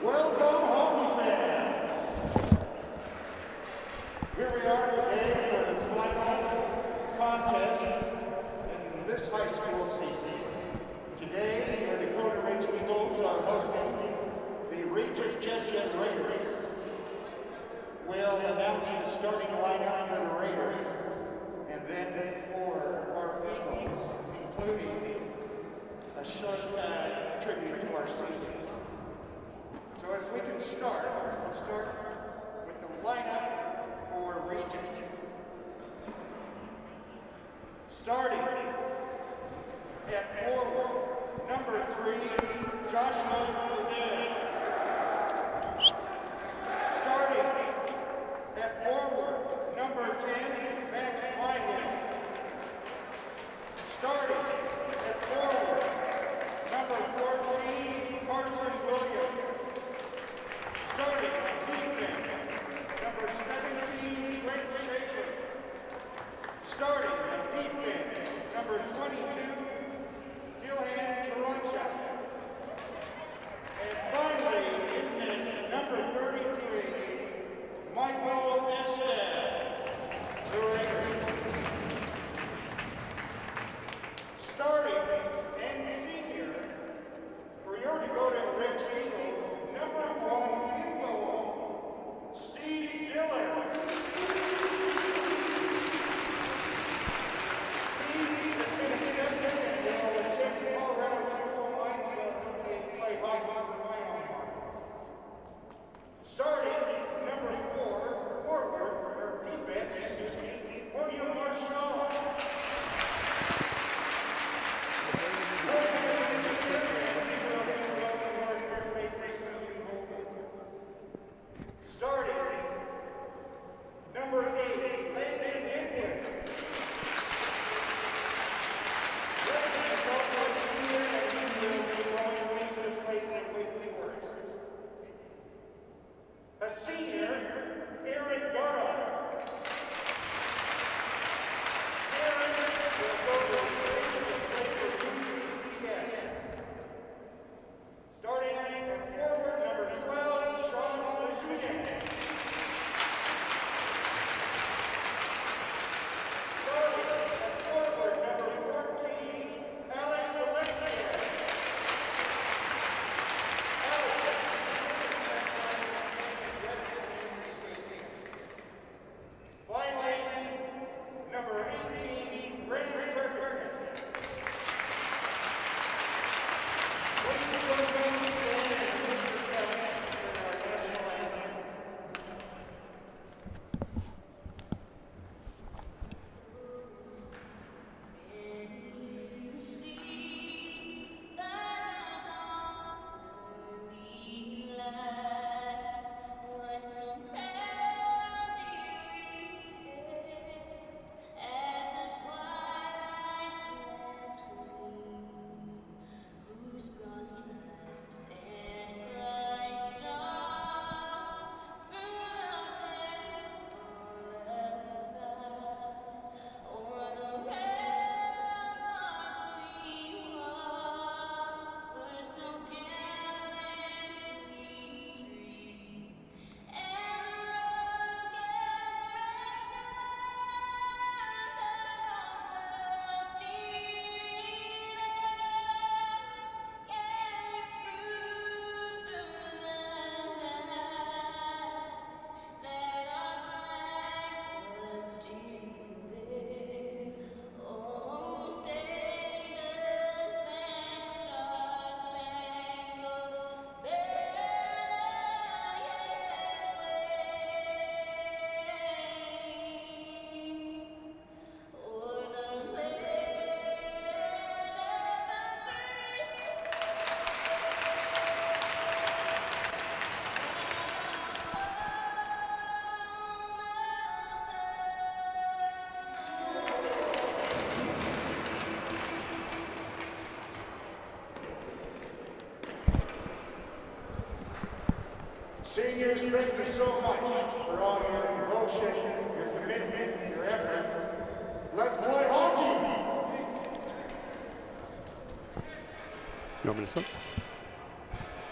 Welcome, hockey fans! Here we are today for the final contest in this high school season. Today, the Dakota Ridge Eagles are hosting the Regis Jesuit Raiders. We'll announce the starting lineup for the Raiders, and then for our Eagles, including a short tribute to our season. So if we can start, we'll start with the lineup for Regis. Starting at forward, number 3, Joshua Odell. Starting at forward, number 10, Max Whitehead. Starting at forward, number 14, Carson Williams. Starting defense, number 17, Trent Schaefer. Starting defense, number 22, Dilhan Karancha. And finally, in number 33, Michael Estelle, the Raiders. Starting and senior for your Dakota Ridge Eagles, number 1 in goal, Steve Dillon. Steve has been accepted and will attend Colorado Central ITL to play hockey for Wyoming. Starting number 4, forward, or defense, William Marshall. Starting number 8, Landon Henwood. Landon is also a senior and he will be throwing wings to his plate like weight force. A senior, Aaron Garrett. Aaron will go to state and play for UCCS. Starting at forward, number 12, Sean Lejeune. Starting at forward, number 14, Alex Alexia. Finally, number 18, Ray Ferguson. Seniors, thank you so much for all your devotion, your commitment, your effort. Let's play hockey! You want me to start?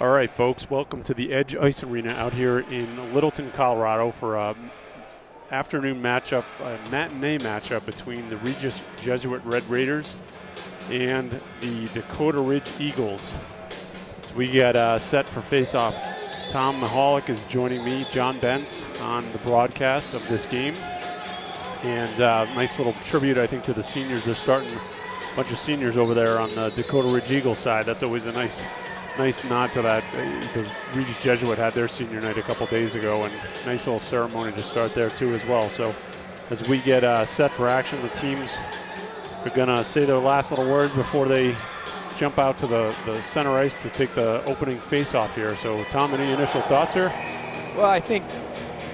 All right, folks, welcome to the Edge Ice Arena out here in Littleton, Colorado for a afternoon matchup, a matinee matchup between the Regis Jesuit Red Raiders and the Dakota Ridge Eagles. So we get set for face-off. Tom Mahalik is joining me, John Bentz, on the broadcast of this game. And nice little tribute, I think, to the seniors. They're starting a bunch of seniors over there on the Dakota Ridge Eagles side. That's always a nice nod to that. The Regis Jesuit had their senior night a couple days ago, and nice little ceremony to start there too as well. So as we get set for action, the teams are gonna say their last little words before they jump out to the center ice to take the opening face-off here. So Tom, any initial thoughts here? Well, I think,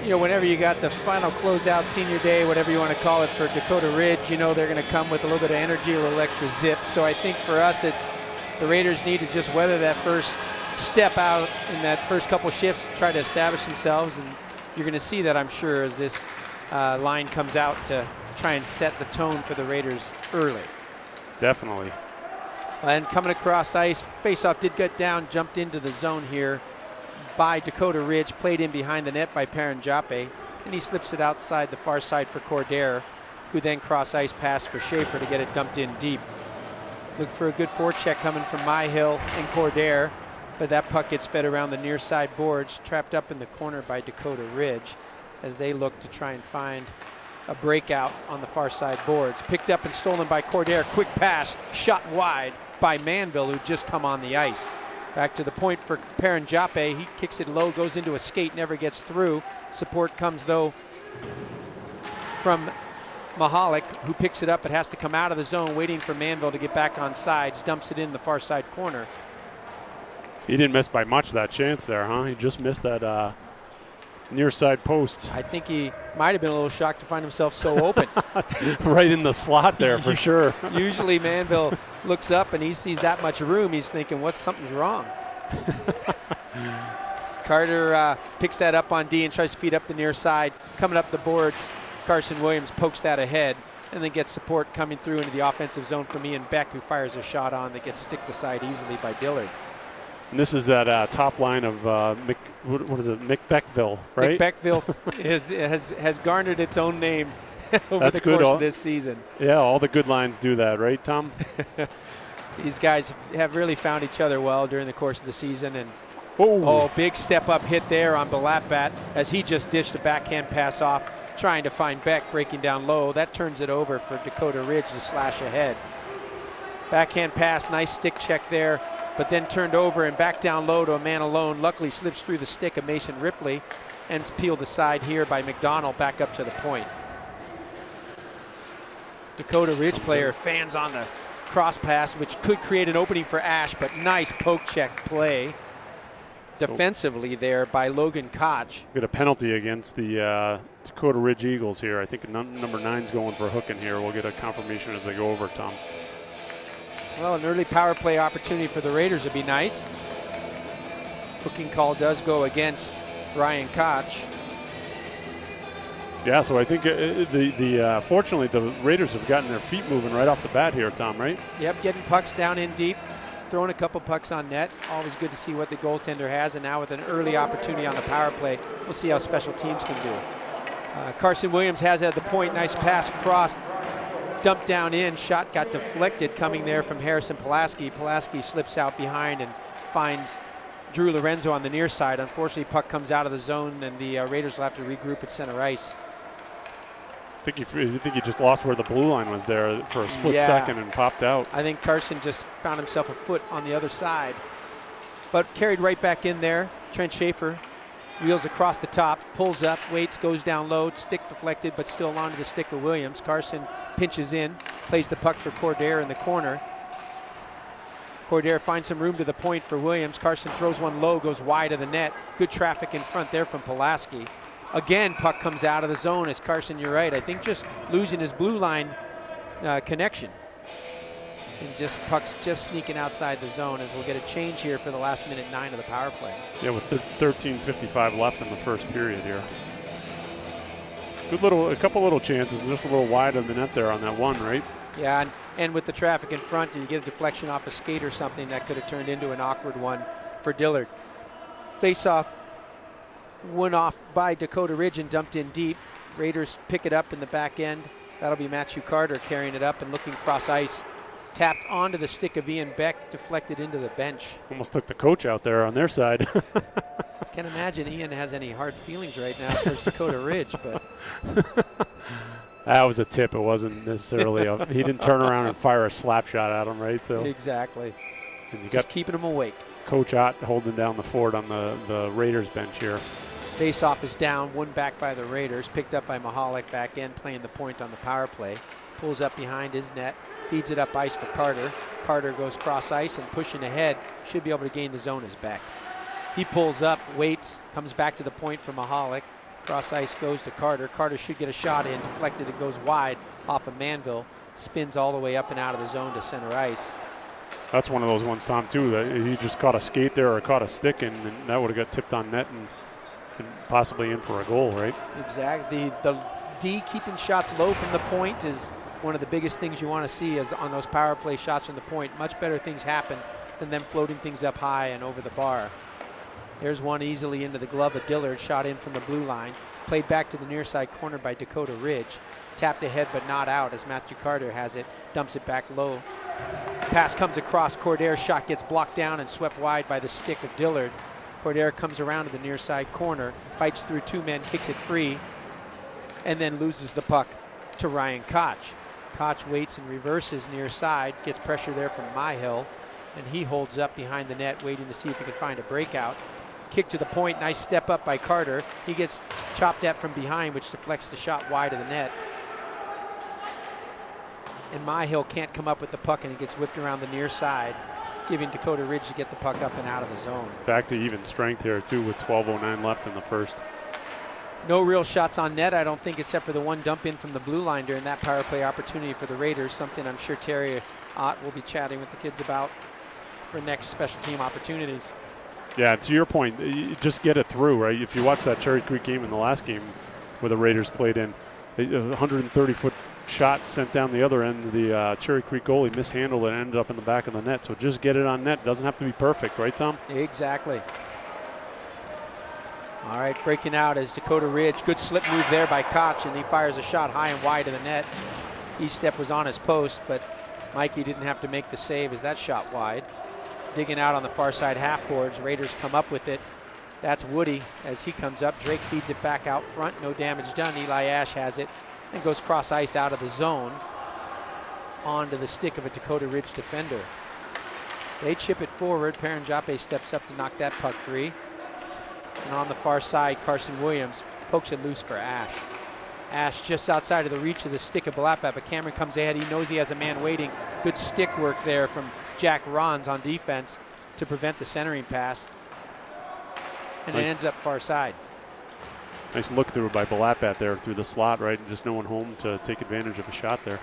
you know, whenever you got the final closeout senior day, whatever you want to call it, for Dakota Ridge, you know they're going to come with a little bit of energy, a little extra zip. So I think for us, it's the Raiders need to just weather that first step out in that first couple shifts, try to establish themselves, and you're going to see that, I'm sure, as this line comes out to try and set the tone for the Raiders early. Definitely. And coming across ice, faceoff did get down, jumped into the zone here by Dakota Ridge, played in behind the net by Paranjape, and he slips it outside the far side for Cordair, who then cross ice pass for Schaefer to get it dumped in deep. Look for a good forecheck coming from Myhill and Cordair, but that puck gets fed around the near side boards, trapped up in the corner by Dakota Ridge as they look to try and find a breakout on the far side boards. Picked up and stolen by Cordair. Quick pass, shot wide by Manville, who just come on the ice. Back to the point for Paranjape. He kicks it low, goes into a skate, never gets through. Support comes, though, from Mahalik, who picks it up. It has to come out of the zone, waiting for Manville to get back on sides. Dumps it in the far side corner. He didn't miss by much that chance there, huh? He just missed that near side post. I think he might have been a little shocked to find himself so open. Right in the slot there for sure. Usually Manville looks up and he sees that much room. He's thinking, something's wrong. Carter picks that up on D and tries to feed up the near side. Coming up the boards, Carson Williams pokes that ahead and then gets support coming through into the offensive zone from Ian Beck, who fires a shot on that gets sticked aside easily by Dillard. And this is that top line of Mick Beckville, right? Mick Beckville has garnered its own name over the course of this season. Yeah, all the good lines do that, right, Tom? These guys have really found each other well during the course of the season. And big step up hit there on Balatbat as he just dished a backhand pass off, trying to find Beck breaking down low. That turns it over for Dakota Ridge to slash ahead. Backhand pass, nice stick check there, but then turned over and back down low to a man alone. Luckily slips through the stick of Mason Ripley and it's peeled aside here by McDonald back up to the point. Dakota Ridge player fans on the cross pass, which could create an opening for Ash, but nice poke check play defensively there by Logan Koch. Get a penalty against the Dakota Ridge Eagles here. I think number 9's going for hooking here. We'll get a confirmation as they go over, Tom. Well, an early power play opportunity for the Raiders would be nice. Hooking call does go against Ryan Koch. Yeah, so I think fortunately the Raiders have gotten their feet moving right off the bat here, Tom, right? Yep, getting pucks down in deep, throwing a couple pucks on net. Always good to see what the goaltender has, and now with an early opportunity on the power play, we'll see how special teams can do. Carson Williams has it at the point. Nice pass across. Dumped down in, shot got deflected coming there from Harrison Pulaski. Pulaski slips out behind and finds Drew Lorenzo on the near side. Unfortunately, puck comes out of the zone and the Raiders will have to regroup at center ice. I think he just lost where the blue line was there for a split second and popped out. I think Carson just found himself a foot on the other side. But carried right back in there. Trent Schaefer wheels across the top, pulls up, waits, goes down low, stick deflected, but still onto the stick of Williams. Carson pinches in, plays the puck for Cordair in the corner. Cordair finds some room to the point for Williams. Carson throws one low, goes wide of the net. Good traffic in front there from Pulaski. Again, puck comes out of the zone as Carson, you're right, I think just losing his blue line connection. And just puck's just sneaking outside the zone as we'll get a change here for the last minute 9 of the power play. Yeah, with 13:55 left in the first period here. A couple little chances, just a little wide of the net there on that one, right? Yeah, and with the traffic in front, and you get a deflection off a skate or something, that could have turned into an awkward one for Dillard. Face-off went off by Dakota Ridge and dumped in deep. Raiders pick it up in the back end. That'll be Matthew Carter carrying it up and looking cross ice. Tapped onto the stick of Ian Beck, deflected into the bench. Almost took the coach out there on their side. Can't imagine Ian has any hard feelings right now towards Dakota Ridge, but that was a tip. It wasn't necessarily he didn't turn around and fire a slap shot at him, right? So exactly. And you Just got keeping him awake. Coach Ott holding down the fort on the Raiders bench here. Face-off is down, one back by the Raiders, picked up by Mahalik back end, playing the point on the power play. Pulls up behind his net, feeds it up ice for Carter. Carter goes cross ice and pushing ahead, should be able to gain the zone as Beck. He pulls up, waits, comes back to the point for Mahalik. Cross ice goes to Carter. Carter should get a shot in, deflected, it goes wide off of Manville. Spins all the way up and out of the zone to center ice. That's one of those ones, Tom, too, that he just caught a skate there or caught a stick, and that would have got tipped on net and possibly in for a goal, right? Exactly. The D keeping shots low from the point is one of the biggest things you want to see is on those power play shots from the point. Much better things happen than them floating things up high and over the bar. There's one easily into the glove of Dillard, shot in from the blue line. Played back to the near side corner by Dakota Ridge. Tapped ahead but not out as Matthew Carter has it, dumps it back low. Pass comes across, Cordair's shot gets blocked down and swept wide by the stick of Dillard. Cordair comes around to the near side corner, fights through two men, kicks it free, and then loses the puck to Ryan Koch. Koch waits and reverses near side, gets pressure there from Myhill, and he holds up behind the net, waiting to see if he can find a breakout. Kick to the point, nice step up by Carter. He gets chopped at from behind, which deflects the shot wide of the net. And Myhill can't come up with the puck, and it gets whipped around the near side, giving Dakota Ridge to get the puck up and out of the zone. Back to even strength here, too, with 12:09 left in the first. No real shots on net, I don't think, except for the one dump in from the blue line during that power play opportunity for the Raiders, something I'm sure Terry Ott will be chatting with the kids about for next special team opportunities. Yeah, to your point, you just get it through, right? If you watch that Cherry Creek game in the last game where the Raiders played in, a 130-foot shot sent down the other end. The Cherry Creek goalie mishandled it and ended up in the back of the net. So just get it on net. Doesn't have to be perfect, right, Tom? Exactly. All right, breaking out is Dakota Ridge. Good slip move there by Koch, and he fires a shot high and wide of the net. E-step was on his post, but Mikey didn't have to make the save as that shot wide. Digging out on the far side half boards. Raiders come up with it. That's Woody as he comes up. Drake feeds it back out front. No damage done. Eli Ash has it and goes cross ice out of the zone onto the stick of a Dakota Ridge defender. They chip it forward. Paranjape steps up to knock that puck free. And on the far side, Carson Williams pokes it loose for Ash. Ash just outside of the reach of the stick of Balapa, but Cameron comes ahead. He knows he has a man waiting. Good stick work there from Jack Rons on defense to prevent the centering pass. And nice. It ends up far side. Nice look through by Balapat there through the slot, right? And just no one home to take advantage of a shot there.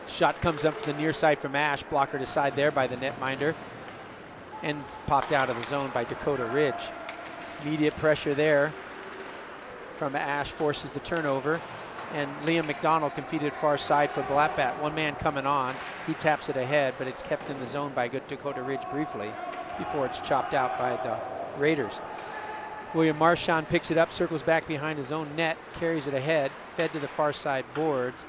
Shot comes up from the near side from Ash, blockered aside there by the netminder, and popped out of the zone by Dakota Ridge. Immediate pressure there from Ash forces the turnover, and Liam McDonald can feed it far side for Balapat. One man coming on. He taps it ahead, but it's kept in the zone by good Dakota Ridge briefly before it's chopped out by the Raiders. William Marchand picks it up, circles back behind his own net, carries it ahead, fed to the far side boards,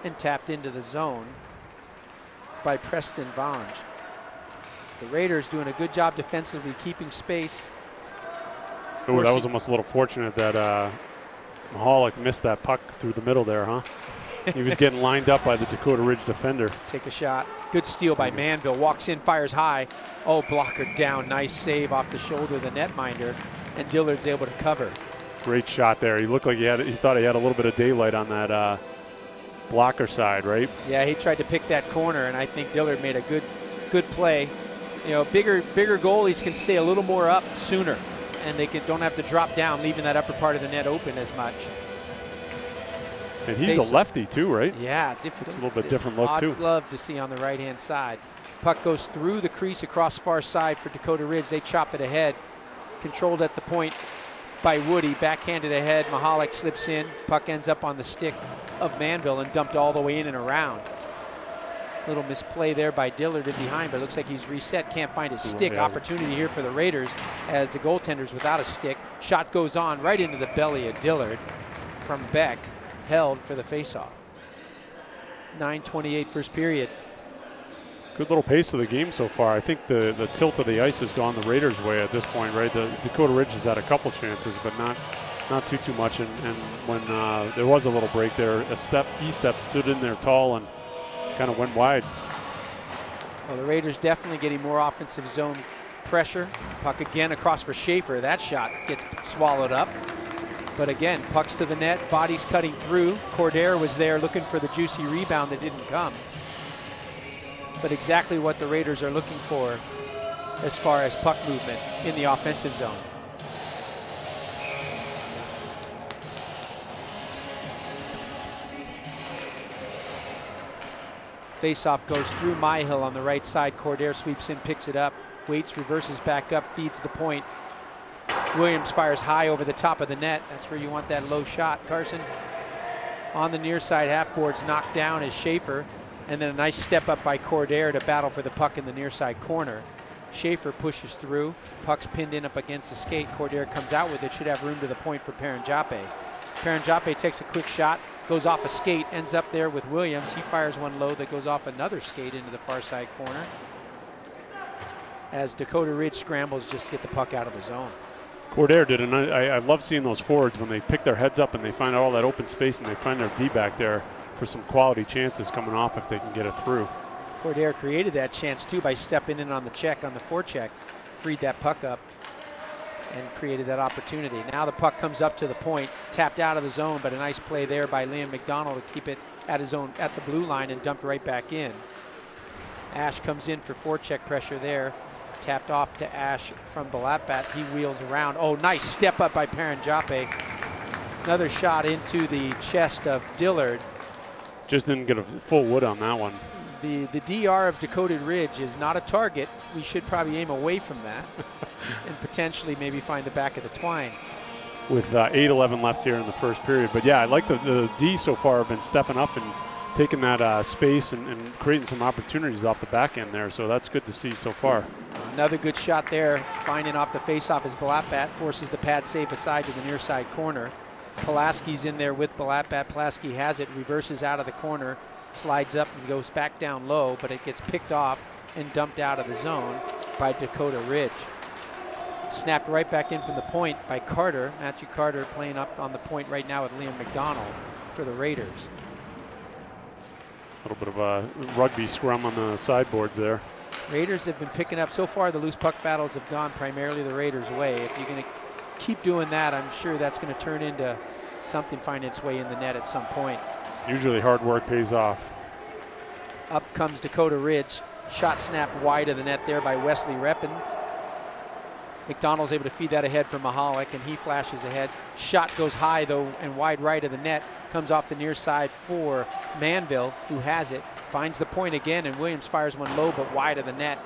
and tapped into the zone by Preston Vange. The Raiders doing a good job defensively, keeping space. Oh, that was almost a little fortunate that Mahalik missed that puck through the middle there, huh? He was getting lined up by the Dakota Ridge defender. Take a shot. Good steal by Manville. Walks in, fires high. Oh, blocker down. Nice save off the shoulder of the netminder, and Dillard's able to cover. Great shot there. He looked like he thought he had a little bit of daylight on that blocker side, right? Yeah, he tried to pick that corner, and I think Dillard made a good play. You know, bigger goalies can stay a little more up sooner, and they don't have to drop down, leaving that upper part of the net open as much. And he's a lefty too, right? Yeah, it's a little bit different look too. Odd glove to see on the right-hand side. Puck goes through the crease across far side for Dakota Ridge. They chop it ahead. Controlled at the point by Woody. Backhanded ahead. Mahalik slips in. Puck ends up on the stick of Manville and dumped all the way in and around. Little misplay there by Dillard in behind, but it looks like he's reset. Can't find his stick. Opportunity here for the Raiders as the goaltender's without a stick. Shot goes on right into the belly of Dillard from Beck, held for the faceoff. 9:28 first period. Good little pace of the game so far. I think the tilt of the ice has gone the Raiders' way at this point, right? The Dakota Ridge has had a couple chances, but not too much. And when there was a little break there, E-step stood in there tall and kind of went wide. Well, the Raiders definitely getting more offensive zone pressure. Puck again across for Schaefer. That shot gets swallowed up. But again, pucks to the net, bodies cutting through. Cordair was there looking for the juicy rebound that didn't come. But exactly what the Raiders are looking for as far as puck movement in the offensive zone. Faceoff goes through Myhill on the right side. Cordair sweeps in, picks it up, waits, reverses back up, feeds the point. Williams fires high over the top of the net. That's where you want that low shot, Carson. On the near side, half boards knocked down is Schaefer. And then a nice step up by Cordair to battle for the puck in the near side corner. Schaefer pushes through. Puck's pinned in up against the skate. Cordair comes out with it. Should have room to the point for Paranjape. Paranjape takes a quick shot, goes off a skate, ends up there with Williams. He fires one low that goes off another skate into the far side corner. As Dakota Ridge scrambles just to get the puck out of the zone. Cordair did, and I love seeing those forwards when they pick their heads up and they find all that open space and they find their D back there for some quality chances coming off if they can get it through. Cordair created that chance too by stepping in on the check, on the forecheck, freed that puck up and created that opportunity. Now the puck comes up to the point, tapped out of the zone, but a nice play there by Liam McDonald to keep it at his own, at the blue line, and dumped right back in. Ash comes in for forecheck pressure there. Tapped off to Ash from Balatbat. He wheels around. Oh, nice step up by Paranjape. Another shot into the chest of Dillard. Just didn't get a full wood on that one. The DR of Dakota Ridge is not a target. We should probably aim away from that and potentially maybe find the back of the twine. With 8:11 left here in the first period. But yeah, I like the D so far have been stepping up and taking that space and creating some opportunities off the back end there. So that's good to see so far. Another good shot there, finding off the faceoff as Balatbat forces the pad save aside to the near side corner. Pulaski's in there with Balatbat. Pulaski has it, reverses out of the corner, slides up and goes back down low, but it gets picked off and dumped out of the zone by Dakota Ridge. Snapped right back in from the point by Carter. Matthew Carter playing up on the point right now with Liam McDonald for the Raiders. A little bit of a rugby scrum on the sideboards there. Raiders have been picking up, so far the loose puck battles have gone primarily the Raiders' way. If you're going to keep doing that, I'm sure that's going to turn into something finding its way in the net at some point. Usually hard work pays off. Up comes Dakota Ridge. Shot snapped wide of the net there by Wesley Reppins. McDonald's able to feed that ahead for Mahalik, and he flashes ahead. Shot goes high, though, and wide right of the net. Comes off the near side for Manville, who has it. Finds the point again, and Williams fires one low but wide of the net.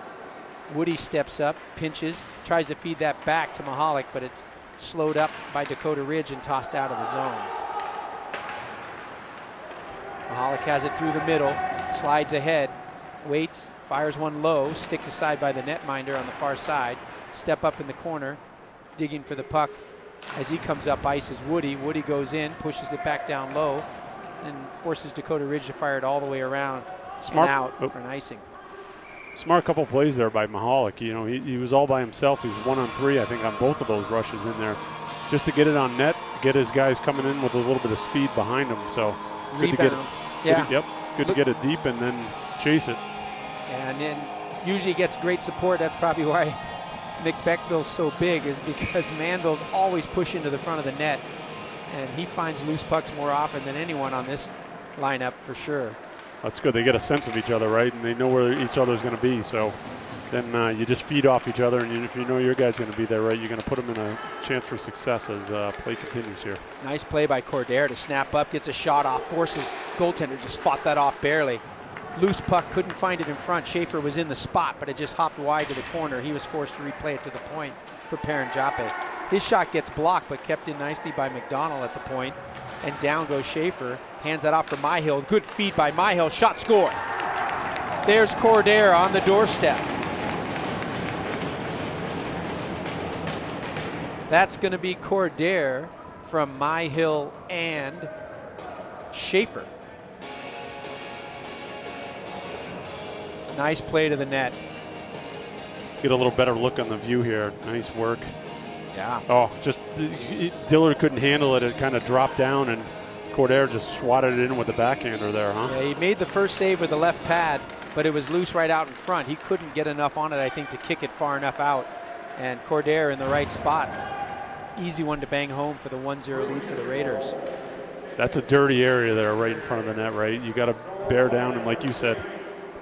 Woody steps up, pinches, tries to feed that back to Mahalik, but it's slowed up by Dakota Ridge and tossed out of the zone. Mahalik has it through the middle, slides ahead, waits, fires one low, sticked aside by the netminder on the far side. Step up in the corner, digging for the puck. As he comes up ice is Woody. Woody goes in, pushes it back down low, and forces Dakota Ridge to fire it all the way around and out for an icing. Smart couple plays there by Mahalik. You know, he was all by himself. He was 1-on-3, I think, on both of those rushes in there. Just to get it on net, get his guys coming in with a little bit of speed behind him. So good to get it. Yeah. Good to get it deep and then chase it. And then usually gets great support. That's probably why Nick Beckville's so big, is because Manville's always pushing to the front of the net, and he finds loose pucks more often than anyone on this lineup for sure. That's good. They get a sense of each other, right? And they know where each other's going to be. So then you just feed off each other, and if you know your guy's going to be there, right, you're going to put them in a chance for success as play continues here. Nice play by Cordair to snap up, gets a shot off, forces goaltender, just fought that off barely. Loose puck, couldn't find it in front. Schaefer was in the spot, but it just hopped wide to the corner. He was forced to replay it to the point for Paranjape. His shot gets blocked, but kept in nicely by McDonald at the point. And down goes Schaefer. Hands that off for Myhill. Good feed by Myhill. Shot score. There's Cordair on the doorstep. That's going to be Cordair from Myhill and Schaefer. Nice play to the net. Get a little better look on the view here. Nice work. Yeah. Oh, just Dillard couldn't handle it. It kind of dropped down, and Cordair just swatted it in with the backhander there, huh? Yeah, he made the first save with the left pad, but it was loose right out in front. He couldn't get enough on it, I think, to kick it far enough out. And Cordair in the right spot. Easy one to bang home for the 1-0 lead for the Raiders. That's a dirty area there right in front of the net, right? You got to bear down and, like you said,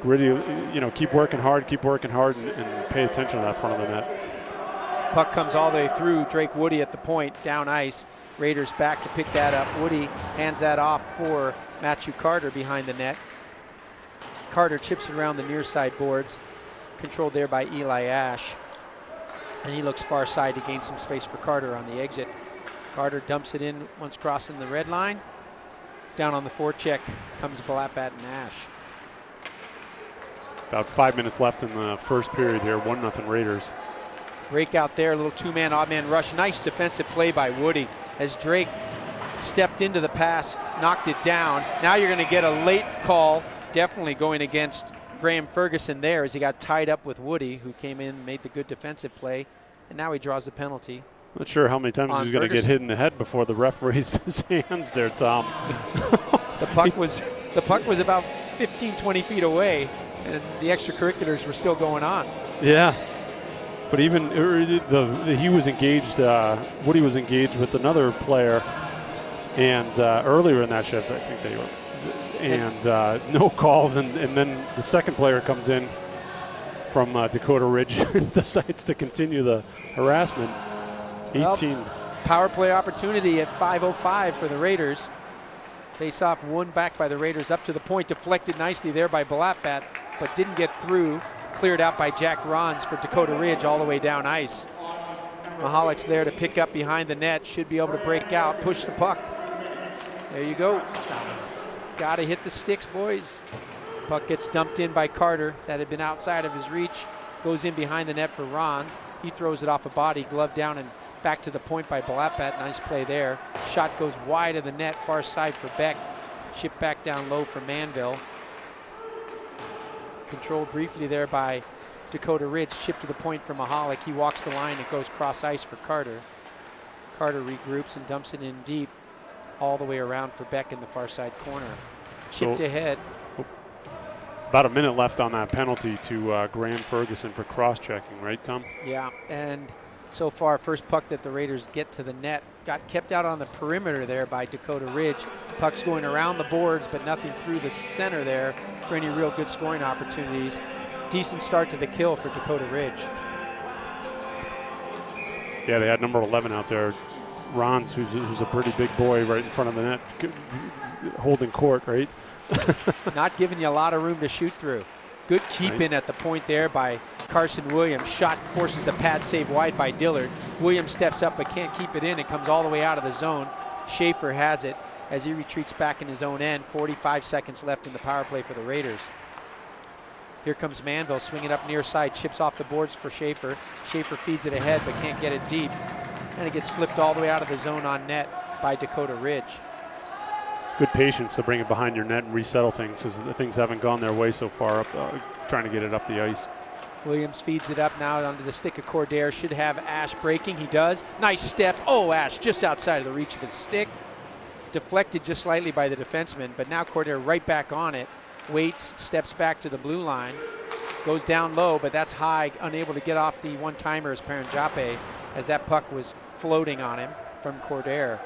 gritty, you know, keep working hard, and pay attention to that front of the net. Puck comes all the way through. Drake Woody at the point, down ice. Raiders back to pick that up. Woody hands that off for Matthew Carter behind the net. Carter chips it around the near side boards, controlled there by Eli Ash. And he looks far side to gain some space for Carter on the exit. Carter dumps it in once crossing the red line. Down on the forecheck comes Balapat and Ash. About 5 minutes left in the first period here, 1-0 Raiders. Break out there, a little two-man, odd-man rush. Nice defensive play by Woody as Drake stepped into the pass, knocked it down. Now you're going to get a late call, definitely going against Graham Ferguson there as he got tied up with Woody, who came in and made the good defensive play, and now he draws the penalty. Not sure how many times he's going to get hit in the head before the ref raised his hands there, Tom. The puck was about 15, 20 feet away, and the extracurriculars were still going on. Yeah. But even he was engaged, Woody was engaged with another player, and earlier in that shift, I think they were, and no calls, and then the second player comes in from Dakota Ridge and decides to continue the harassment. 18. Well, power play opportunity at 5:05 for the Raiders. Face off won back by the Raiders up to the point, deflected nicely there by Balapat, but didn't get through. Cleared out by Jack Rons for Dakota Ridge all the way down ice. Mahalik's there to pick up behind the net, should be able to break out, push the puck. There you go. Got to hit the sticks, boys. Puck gets dumped in by Carter. That had been outside of his reach. Goes in behind the net for Rons. He throws it off a body, glove down and back to the point by Balapat. Nice play there. Shot goes wide of the net, far side for Beck. Chip back down low for Manville. Controlled briefly there by Dakota Ridge. Chip to the point for Mahalik. He walks the line. It goes cross ice for Carter. Carter regroups and dumps it in deep all the way around for Beck in the far side corner. Chipped ahead. About a minute left on that penalty to Graham Ferguson for cross-checking, right, Tom? Yeah, and so far, first puck that the Raiders get to the net got kept out on the perimeter there by Dakota Ridge. Puck's going around the boards, but nothing through the center there for any real good scoring opportunities. Decent start to the kill for Dakota Ridge. Yeah, they had number 11 out there, Rons, who's a pretty big boy right in front of the net, holding court, right? Not giving you a lot of room to shoot through. Good keep in at the point there by Carson Williams. Shot forces the pad save wide by Dillard. Williams steps up but can't keep it in. It comes all the way out of the zone. Schaefer has it as he retreats back in his own end. 45 seconds left in the power play for the Raiders. Here comes Manville swinging up near side. Chips off the boards for Schaefer. Schaefer feeds it ahead but can't get it deep. And it gets flipped all the way out of the zone on net by Dakota Ridge. Good patience to bring it behind your net and resettle things, as things haven't gone their way so far, trying to get it up the ice. Williams feeds it up now onto the stick of Cordair. Should have Ash breaking. He does. Nice step. Oh, Ash just outside of the reach of his stick. Deflected just slightly by the defenseman, but now Cordair right back on it. Waits, steps back to the blue line. Goes down low, but that's high. Unable to get off the one-timer as Paranjape, as that puck was floating on him from Cordair.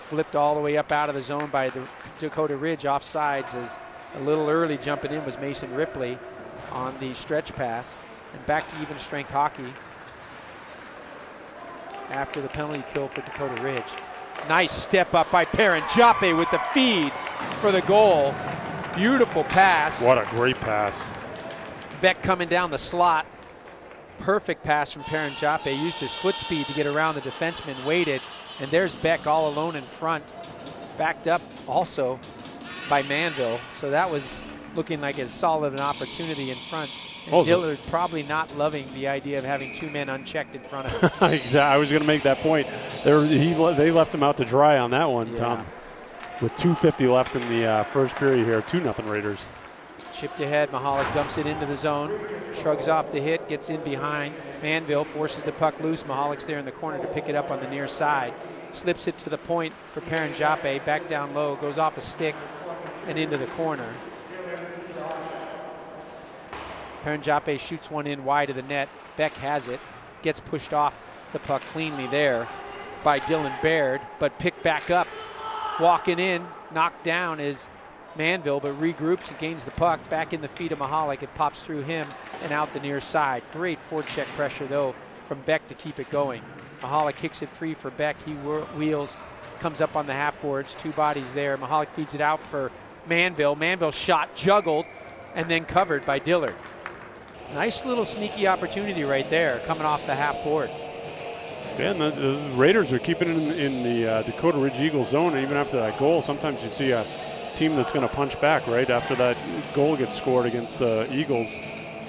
Flipped all the way up out of the zone by the Dakota Ridge offsides, as a little early jumping in was Mason Ripley on the stretch pass. And back to even strength hockey after the penalty kill for Dakota Ridge. Nice step up by Paranjape with the feed for the goal. Beautiful pass. What a great pass. Beck coming down the slot. Perfect pass from Paranjape. Used his foot speed to get around the defenseman, waited. And there's Beck all alone in front, backed up also by Manville. So that was looking like as solid an opportunity in front. And Oh, Dillard probably not loving the idea of having 2 men unchecked in front of him. Exactly. I was going to make that point. They left him out to dry on that one, Tom. With 2:50 left in the first period here, 2-0 Raiders. Chipped ahead, Mahalik dumps it into the zone, shrugs off the hit, gets in behind. Manville forces the puck loose. Mahalik's there in the corner to pick it up on the near side. Slips it to the point for Paranjape, back down low, goes off a stick and into the corner. Paranjape shoots one in wide of the net. Beck has it, gets pushed off the puck cleanly there by Dylan Baird, but picked back up. Walking in, knocked down is Manville, but regroups and gains the puck back in the feet of Mahalik. It pops through him and out the near side. Great forecheck pressure though from Beck to keep it going. Mahalik kicks it free for Beck. He wheels, comes up on the half boards, 2 bodies there. Mahalik feeds it out for Manville. Manville shot, juggled, and then covered by Dillard. Nice little sneaky opportunity right there coming off the half board. Yeah, and the Raiders are keeping it in the Dakota Ridge Eagles zone. Even after that goal, sometimes you see a team that's going to punch back right after that goal gets scored against the Eagles.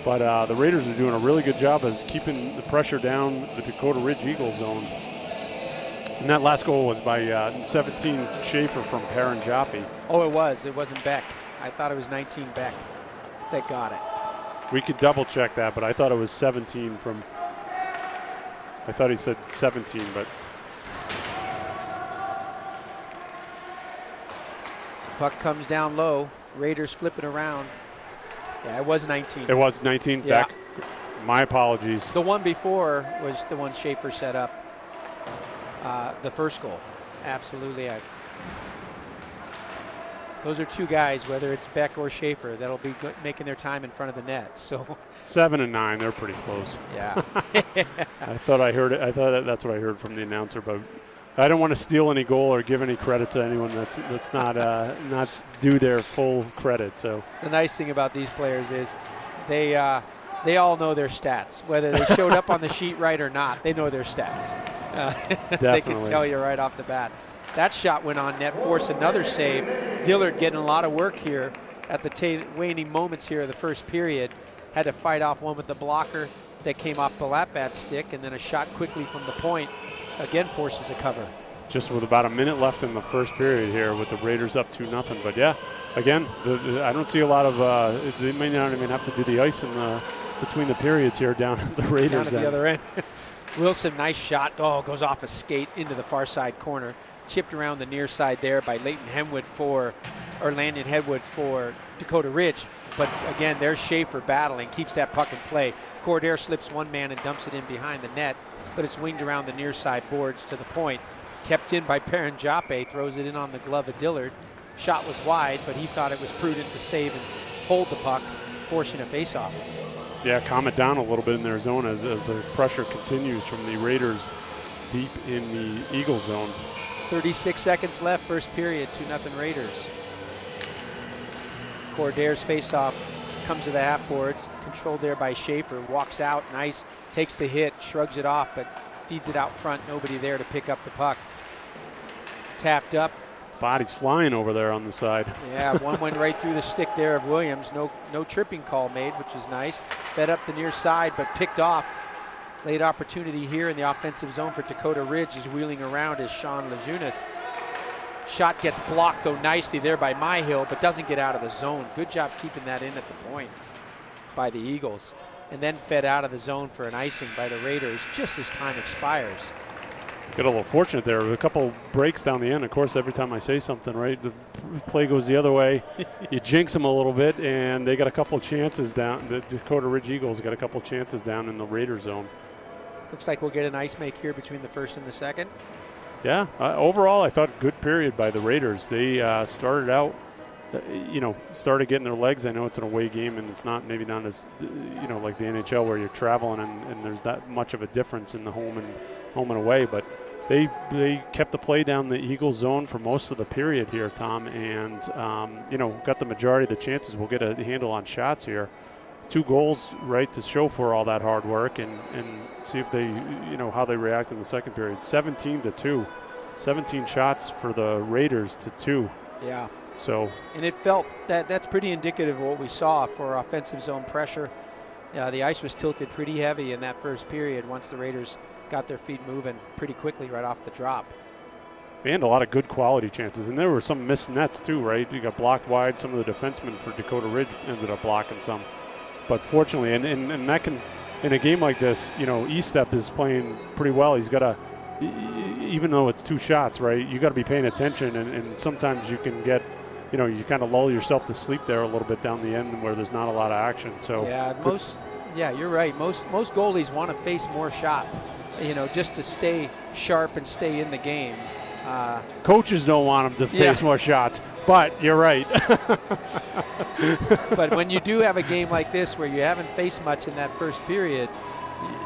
But the Raiders are doing a really good job of keeping the pressure down the Dakota Ridge Eagles zone. And that last goal was by 17 Schaefer from Paranjape. Oh, it was. It wasn't Beck. I thought it was 19 Beck that got it. We could double check that, but I thought it was 17 from. I thought he said 17, but. Puck comes down low. Raiders flipping around. Yeah, it was 19. It was 19. Yeah. Beck. My apologies. The one before was the one Schaefer set up. The first goal. Absolutely. Those are 2 guys, whether it's Beck or Schaefer, that'll be making their time in front of the net. So 7 and 9, they're pretty close. Yeah. I thought I heard it. I thought that's what I heard from the announcer, but I don't want to steal any goal or give any credit to anyone that's not not due their full credit. So the nice thing about these players is they all know their stats, whether they showed up on the sheet right or not. They know their stats. They can tell you right off the bat. That shot went on net, forced another save. Dillard getting a lot of work here at the waning moments here of the first period. Had to fight off one with the blocker that came off Balabat's stick, and then a shot quickly from the point. Again, forces a cover. Just with about a minute left in the first period here with the Raiders up 2-0. But yeah, again, I don't see a lot of, they may not even have to do the ice between the periods here down at the Raiders down at the other end. Wilson, nice shot. Oh, goes off a skate into the far side corner. Chipped around the near side there by Landon Hedwood for Dakota Ridge. But again, there's Schaefer battling, keeps that puck in play. Cordair slips one man and dumps it in behind the net, but it's winged around the near side boards to the point. Kept in by Paranjape, throws it in on the glove of Dillard. Shot was wide, but he thought it was prudent to save and hold the puck, forcing a faceoff. Yeah, calm it down a little bit in their zone as the pressure continues from the Raiders deep in the Eagle zone. 36 seconds left, first period, 2-0 Raiders. Cordair's faceoff comes to the half boards, controlled there by Schaefer, walks out, nice, takes the hit, shrugs it off, but feeds it out front, nobody there to pick up the puck. Tapped up. Bodies flying over there on the side. Yeah, one went right through the stick there of Williams. No tripping call made, which is nice. Fed up the near side, but picked off. Late opportunity here in the offensive zone for Dakota Ridge. Is wheeling around is Sean Lejunas. Shot gets blocked though nicely there by Myhill, but doesn't get out of the zone. Good job keeping that in at the point by the Eagles. And then fed out of the zone for an icing by the Raiders just as time expires. Get a little fortunate there with a couple breaks down the end. Of course, every time I say something, right, the play goes the other way. You jinx them a little bit, and they got a couple chances down. The Dakota Ridge Eagles got a couple chances down in the Raider zone. Looks like we'll get an ice make here between the first and the second. Yeah, overall, I thought good period by the Raiders. They started out, started getting their legs. I know it's an away game, and it's maybe not as, like the NHL where you're traveling and there's that much of a difference in the home and away. But they kept the play down the Eagles zone for most of the period here, Tom, and got the majority of the chances. We'll get a handle on shots here. 2 goals, right, to show for all that hard work and see if they, how they react in the second period. 17-2. 17 shots for the Raiders to 2. Yeah, So, and it felt that's pretty indicative of what we saw for offensive zone pressure. The ice was tilted pretty heavy in that first period once the Raiders got their feet moving pretty quickly right off the drop. and a lot of good quality chances. And there were some missed nets too, right? You got blocked wide. Some of the defensemen for Dakota Ridge ended up blocking some. But fortunately, and that can, in a game like this, you know, E-Step is playing pretty well. He's got even though it's 2 shots, right, you got to be paying attention. And sometimes you can get, you know, you kind of lull yourself to sleep there a little bit down the end where there's not a lot of action. So yeah, you're right. Most goalies want to face more shots, you know, just to stay sharp and stay in the game. Coaches don't want them to face more shots, but you're right. But when you do have a game like this where you haven't faced much in that first period,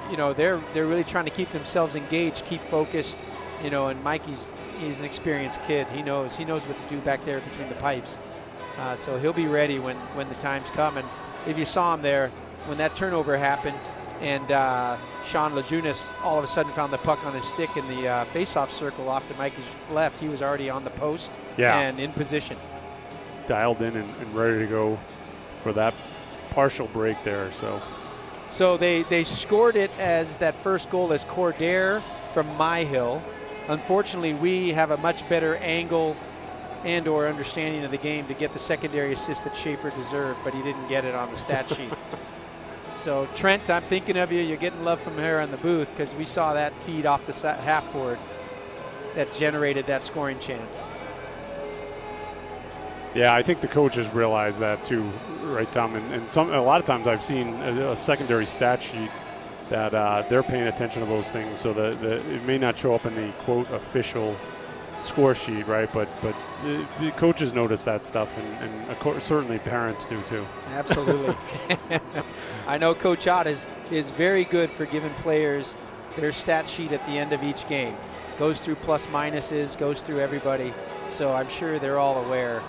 you know, they're really trying to keep themselves engaged, keep focused, you know, and Mikey's an experienced kid. He knows what to do back there between the pipes. So he'll be ready when the times come. And if you saw him there, when that turnover happened and Sean Lejunas all of a sudden found the puck on his stick in the face-off circle off to Mikey's left, he was already on the post and in position. Dialed in and ready to go for that partial break there. So they scored it as that first goal as Cordair from Myhill. Unfortunately, we have a much better angle and or understanding of the game to get the secondary assist that Schaefer deserved, but he didn't get it on the stat sheet. So Trent, I'm thinking of you. You're getting love from here in the booth because we saw that feed off the half board that generated that scoring chance. Yeah, I think the coaches realize that too, right, Tom? And a lot of times I've seen a secondary stat sheet that they're paying attention to those things, so that it may not show up in the quote official score sheet, right? But the coaches notice that stuff, and of course, certainly parents do too. Absolutely. I know Coach Ott is very good for giving players their stat sheet at the end of each game. Goes through plus minuses, goes through everybody. So I'm sure they're all aware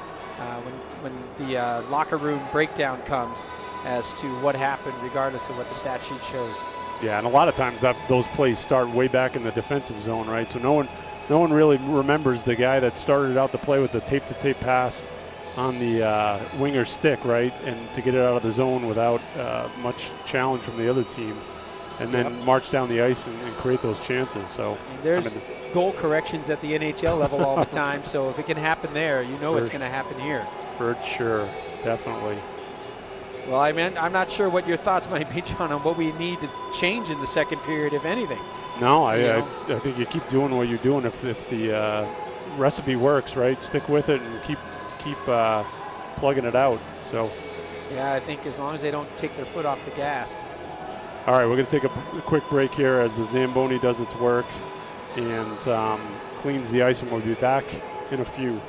when the locker room breakdown comes as to what happened, regardless of what the stat sheet shows. Yeah, and a lot of times those plays start way back in the defensive zone, right? So no one really remembers the guy that started out the play with the tape-to-tape pass on the winger's stick, right? And to get it out of the zone without much challenge from the other team, and then march down the ice and create those chances. So there's goal corrections at the NHL level all the time. So if it can happen there, you know it's going to happen here. For sure, definitely. Well, I mean, I'm not sure what your thoughts might be, John, on what we need to change in the second period, if anything. No, I think you keep doing what you're doing. If the recipe works, right, stick with it and keep plugging it out. So. Yeah, I think as long as they don't take their foot off the gas. All right, we're going to take a quick break here as the Zamboni does its work and cleans the ice, and we'll be back in a few.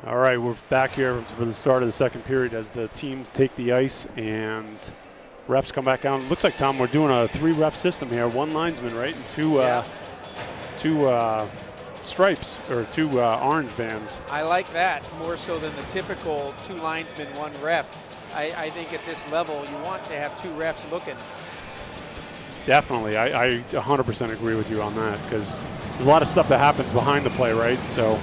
All right, we're back here for the start of the second period as the teams take the ice and refs come back out. It looks like, Tom, we're doing a 3-ref system here. 1 linesman, right, and two stripes or 2 orange bands. I like that more so than the typical 2 linesmen, 1 ref. I think at this level you want to have 2 refs looking. Definitely, I 100% agree with you on that, because there's a lot of stuff that happens behind the play, right? So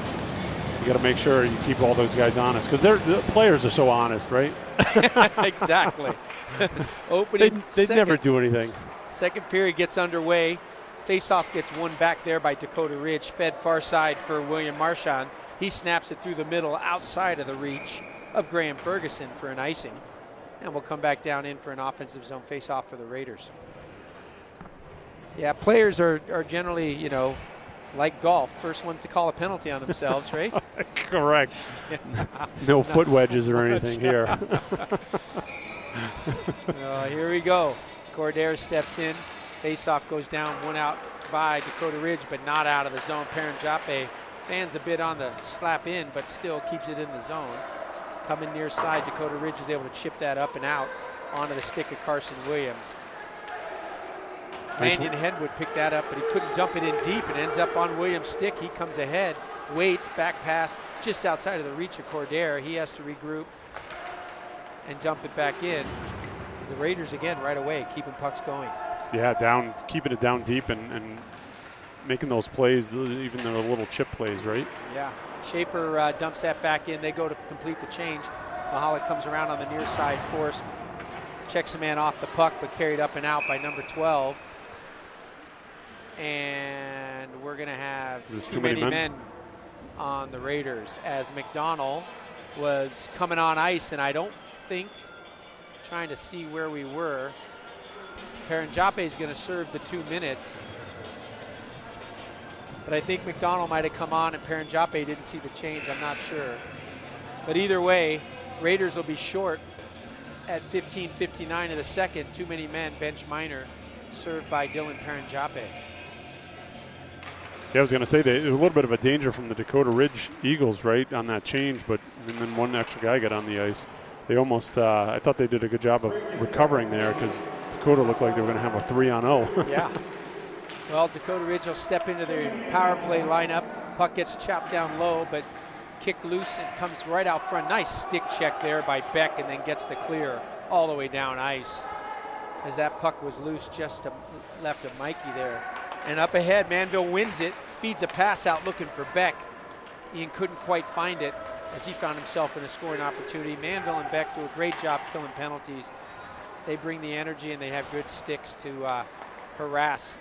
you got to make sure you keep all those guys honest, because the players are so honest, right? Exactly. Opening they never do anything. Second period gets underway. Faceoff gets won back there by Dakota Ridge, fed far side for William Marchand. He snaps it through the middle outside of the reach of Graham Ferguson for an icing. And we'll come back down in for an offensive zone faceoff for the Raiders. Yeah, players are generally, you know, like golf, first ones to call a penalty on themselves, right? Correct. No foot wedges or anything here. Here we go. Cordair steps in. Faceoff goes down, 1 out by Dakota Ridge, but not out of the zone. Paranjape fans a bit on the slap in, but still keeps it in the zone. Coming near side, Dakota Ridge is able to chip that up and out onto the stick of Carson Williams. Landon Headwood picked that up, but he couldn't dump it in deep. It ends up on Williams' stick. He comes ahead, waits, back pass just outside of the reach of Cordair. He has to regroup and dump it back in. The Raiders again right away, keeping pucks going. Yeah, keeping it down deep and making those plays, even the little chip plays, right? Yeah, Schaefer dumps that back in. They go to complete the change. Mahala comes around on the near side force, checks a man off the puck, but carried up and out by number 12. And we're going to have too many men on the Raiders, as McDonald was coming on ice, and I don't think, trying to see where we were, Paranjape is going to serve the 2 minutes. But I think McDonald might have come on and Paranjape didn't see the change. I'm not sure. But either way, Raiders will be short at 15:59 of the second. Too many men, bench minor, served by Dylan Paranjape. Yeah, I was going to say there was a little bit of a danger from the Dakota Ridge Eagles, right, on that change, but and then 1 extra guy got on the ice. They almost, I thought they did a good job of recovering there, because Dakota looked like they were going to have a 3-on-0. Yeah. Well, Dakota Ridge will step into their power play lineup. Puck gets chopped down low, but kicked loose and comes right out front. Nice stick check there by Beck, and then gets the clear all the way down ice. As that puck was loose just to left of Mikey there. And up ahead, Manville wins it, feeds a pass out looking for Beck. Ian couldn't quite find it as he found himself in a scoring opportunity. Manville and Beck do a great job killing penalties. They bring the energy and they have good sticks to harass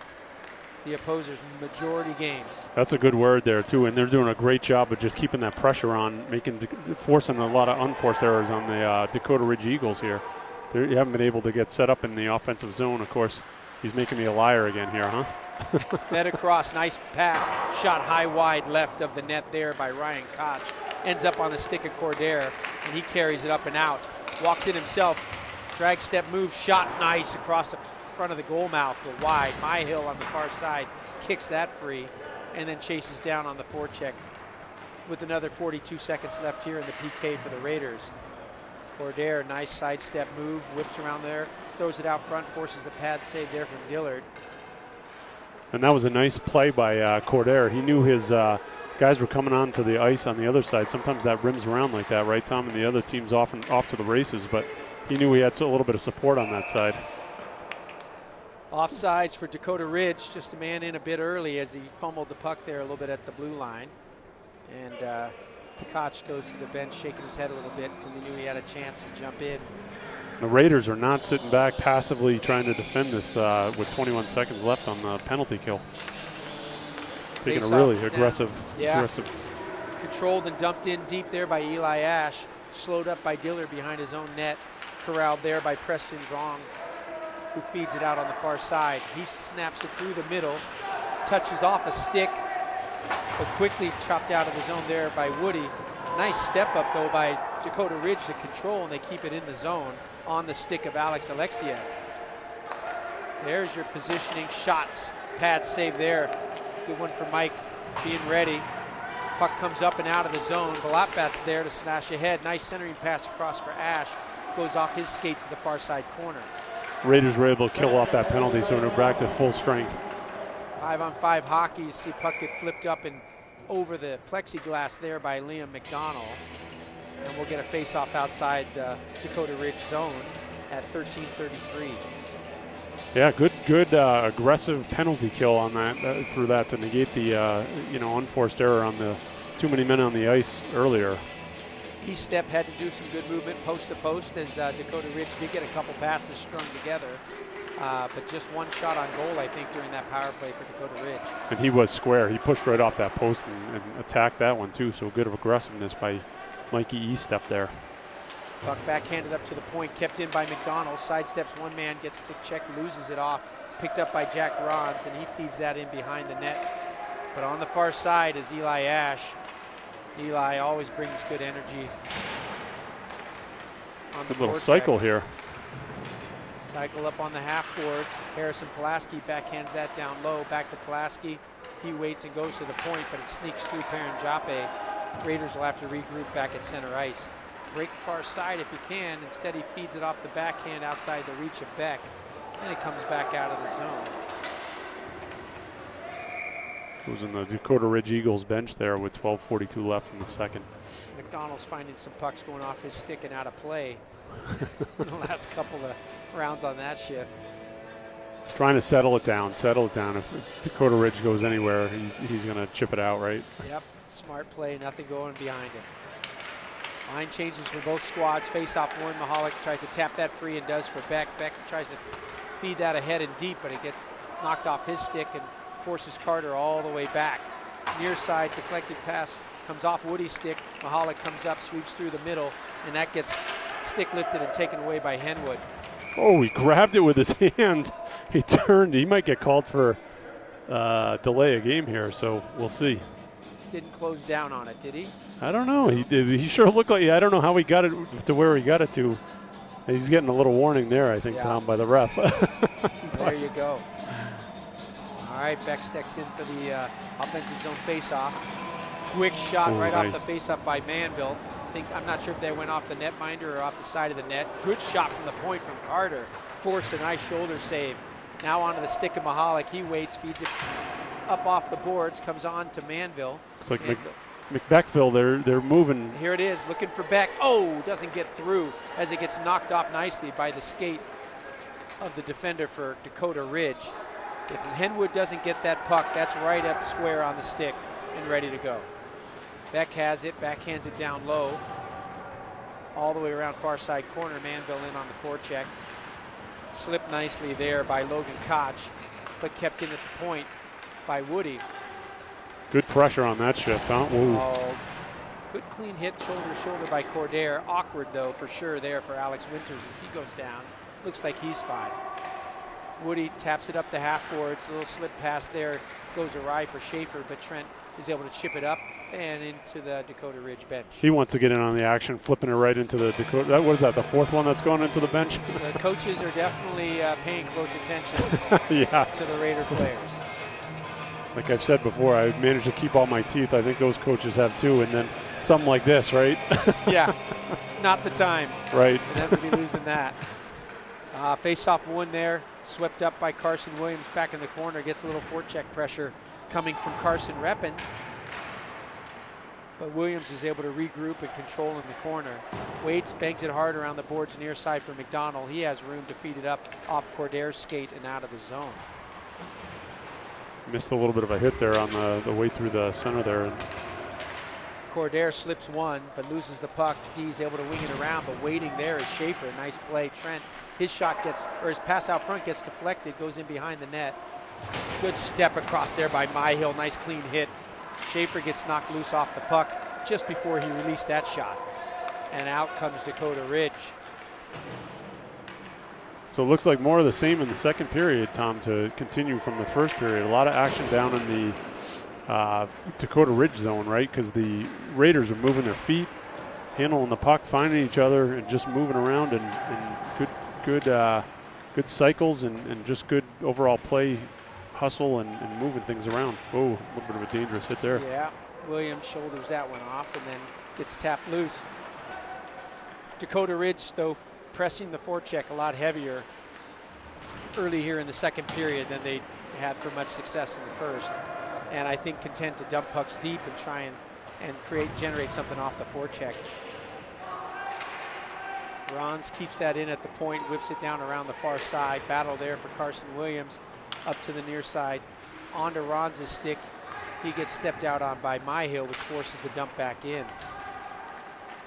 the opposers majority games. That's a good word there too, and they're doing a great job of just keeping that pressure on, forcing a lot of unforced errors on the Dakota Ridge Eagles here. You haven't been able to get set up in the offensive zone. Of course, he's making me a liar again here, huh? Fed across, nice pass, shot high wide left of the net there by Ryan Koch. Ends up on the stick of Cordair, and he carries it up and out. Walks in himself, drag step move, shot nice across the front of the goal mouth, but wide. Myhill on the far side kicks that free, and then chases down on the forecheck with another 42 seconds left here in the PK for the Raiders. Cordair, nice sidestep move, whips around there, throws it out front, forces a pad save there from Dillard. And that was a nice play by Cordair. He knew his guys were coming onto the ice on the other side. Sometimes that rims around like that, right, Tom? And the other team's off to the races, but he knew he had a little bit of support on that side. Offsides for Dakota Ridge, just a man in a bit early as he fumbled the puck there a little bit at the blue line. And Koch goes to the bench shaking his head a little bit because he knew he had a chance to jump in. The Raiders are not sitting back passively trying to defend this with 21 seconds left on the penalty kill. Taking a really aggressive. Controlled and dumped in deep there by Eli Ash. Slowed up by Dillard behind his own net. Corralled there by Preston Grong, who feeds it out on the far side. He snaps it through the middle, touches off a stick, but quickly chopped out of the zone there by Woody. Nice step up though by Dakota Ridge to control, and they keep it in the zone on the stick of Alex Alexia. There's your positioning shots, pad save there. Good one for Mike, being ready. Puck comes up and out of the zone. Balatbat's there to slash ahead. Nice centering pass across for Ash. Goes off his skate to the far side corner. Raiders were able to kill off that penalty, so they're back to full strength. 5-on-5 hockey. You see puck get flipped up and over the plexiglass there by Liam McDonald. And we'll get a face-off outside the Dakota Ridge zone at 13:33. Yeah, good aggressive penalty kill on that through that to negate the unforced error on the too many men on the ice earlier. He Step had to do some good movement post to post as Dakota Ridge did get a couple passes strung together. But just one shot on goal, I think, during that power play for Dakota Ridge. And he was square. He pushed right off that post and attacked that one too. So good of aggressiveness by Mikey Estep there. Puck backhanded up to the point, kept in by McDonald. Sidesteps one man, gets stick check, loses it off. Picked up by Jack Rons, and he feeds that in behind the net. But on the far side is Eli Ash. Eli always brings good energy. On the good little cycle here. Cycle up on the half boards. Harrison Pulaski backhands that down low. Back to Pulaski. He waits and goes to the point, but it sneaks through Paranjape. Raiders will have to regroup back at center ice. Break far side if you can. Instead, he feeds it off the backhand outside the reach of Beck. And it comes back out of the zone. Goes in the Dakota Ridge Eagles bench there with 12:42 left in the second. McDonald's finding some pucks going off his stick and out of play in the last couple of rounds on that shift. He's trying to settle it down. If Dakota Ridge goes anywhere, he's going to chip it out, right? Yep, smart play, nothing going behind it. Line changes for both squads. Face off one. Mahalik tries to tap that free and does for Beck. Beck tries to feed that ahead and deep, but it gets knocked off his stick and forces Carter all the way back. Near side deflected pass comes off Woody's stick. Mahalik comes up, sweeps through the middle, and that gets stick lifted and taken away by Henwood. Oh, he grabbed it with his hand. He turned. He might get called for delay a game here, so we'll see. Didn't close down on it, did he? I don't know. He did. He sure looked like. I don't know how he got it to where he got it to. He's getting a little warning there, I think, yeah. Tom, by the ref. There you go. All right, Beck steps in for the offensive zone faceoff. Quick shot right off the faceoff by Manville. I'm not sure if they went off the netminder or off the side of the net. Good shot from the point from Carter. Forced a nice shoulder save. Now onto the stick of Mahalik. He waits, feeds it up off the boards, comes on to Manville. It's like McBeckville, they're moving. Here it is, looking for Beck. Oh, doesn't get through as it gets knocked off nicely by the skate of the defender for Dakota Ridge. If Henwood doesn't get that puck, that's right up square on the stick and ready to go. Beck has it, backhands it down low. All the way around far side corner, Manville in on the forecheck. Slipped nicely there by Logan Koch, but kept in at the point by Woody. Good pressure on that shift, huh? Whoa. Oh, good clean hit, shoulder to shoulder by Cordair. Awkward though, for sure there for Alex Winters as he goes down. Looks like he's fine. Woody taps it up the half boards. A little slip pass there goes awry for Schaefer, but Trent is able to chip it up and into the Dakota Ridge bench. He wants to get in on the action, flipping it right into the Dakota. What is that, the fourth one that's going into the bench? The coaches are definitely paying close attention yeah. to the Raider players. Like I've said before, I managed to keep all my teeth. I think those coaches have too. And then something like this, right? Yeah, not the time. Right. Never be losing that. Face-off one there, swept up by Carson Williams back in the corner. Gets a little forecheck pressure coming from Carson Reppens. But Williams is able to regroup and control in the corner. Waits, bangs it hard around the boards near side for McDonald. He has room to feed it up off Cordair's skate and out of the zone. Missed a little bit of a hit there on the way through the center there. Cordair slips one, but loses the puck. D's able to wing it around, but waiting there is Schaefer. Nice play. Trent, his shot gets, or his pass out front gets deflected, goes in behind the net. Good step across there by Myhill. Nice clean hit. Schaefer gets knocked loose off the puck just before he released that shot. And out comes Dakota Ridge. So it looks like more of the same in the second period, Tom, to continue from the first period. A lot of action down in the Dakota Ridge zone, right? Because the Raiders are moving their feet, handling the puck, finding each other, and just moving around, and good cycles and just good overall play, hustle, and moving things around. Oh, a little bit of a dangerous hit there. Yeah, Williams shoulders that one off and then gets tapped loose. Dakota Ridge, though, pressing the forecheck a lot heavier early here in the second period than they had for much success in the first. And I think content to dump pucks deep and try and generate something off the forecheck. Rons keeps that in at the point, whips it down around the far side. Battle there for Carson Williams up to the near side. Onto Rons' stick. He gets stepped out on by Myhill, which forces the dump back in.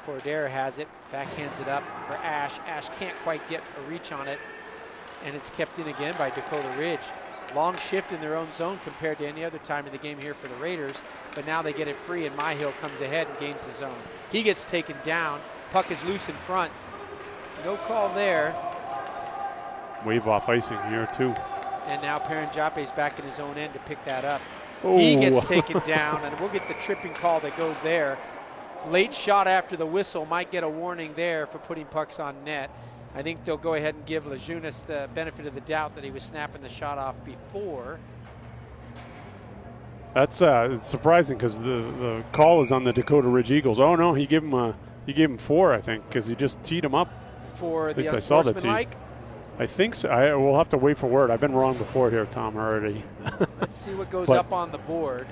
Cordair has it, backhands it up for Ash. Ash can't quite get a reach on it, and it's kept in again by Dakota Ridge. Long shift in their own zone compared to any other time in the game here for the Raiders, but now they get it free and Myhill comes ahead and gains the zone. He gets taken down, puck is loose in front. No call there. Wave off icing here too. And now Paranjape's back in his own end to pick that up. Oh. He gets taken down, and we'll get the tripping call that goes there. Late shot after the whistle, might get a warning there for putting pucks on net. I think they'll go ahead and give Lejunas the benefit of the doubt that he was snapping the shot off before. That's it's surprising because the call is on the Dakota Ridge Eagles. Oh no, he gave him 4, I think, because he just teed him up. For the unsportsmanlike? I think so. We'll have to wait for word. I've been wrong before here, Tom, already. Let's see what goes up on the board.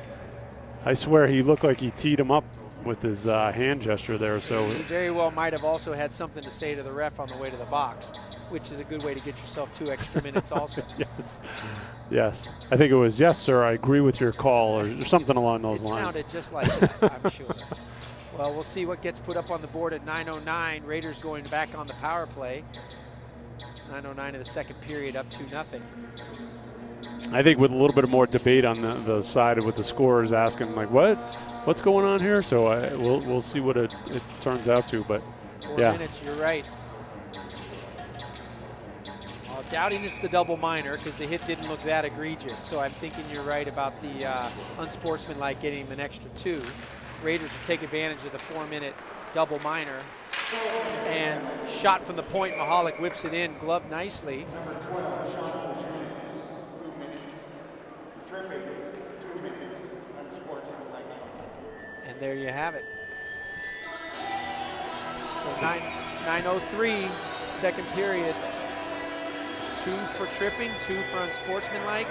I swear he looked like he teed him up with his hand gesture there. So he very well might have also had something to say to the ref on the way to the box, which is a good way to get yourself 2 extra minutes also. Yes. I think it was, yes, sir, I agree with your call, or something along those lines. It sounded just like that, I'm sure. Well, we'll see what gets put up on the board at 9:09. Raiders going back on the power play. 9:09 of the second period, up 2-0. I think with a little bit of more debate on the side with the scorers asking, like, what's going on here? So we'll see what it turns out to. But 4 minutes, you're right. Well, doubting it's the double minor because the hit didn't look that egregious. So I'm thinking you're right about the unsportsmanlike getting him an extra 2. Raiders will take advantage of the 4-minute double minor. And shot from the point, Mahalik whips it in, gloved nicely. Number 12, shot 2 minutes. Tripping, 2 minutes. Unsportsmanlike. And there you have it. So 9:03, second period. 2 for tripping, 2 for unsportsmanlike.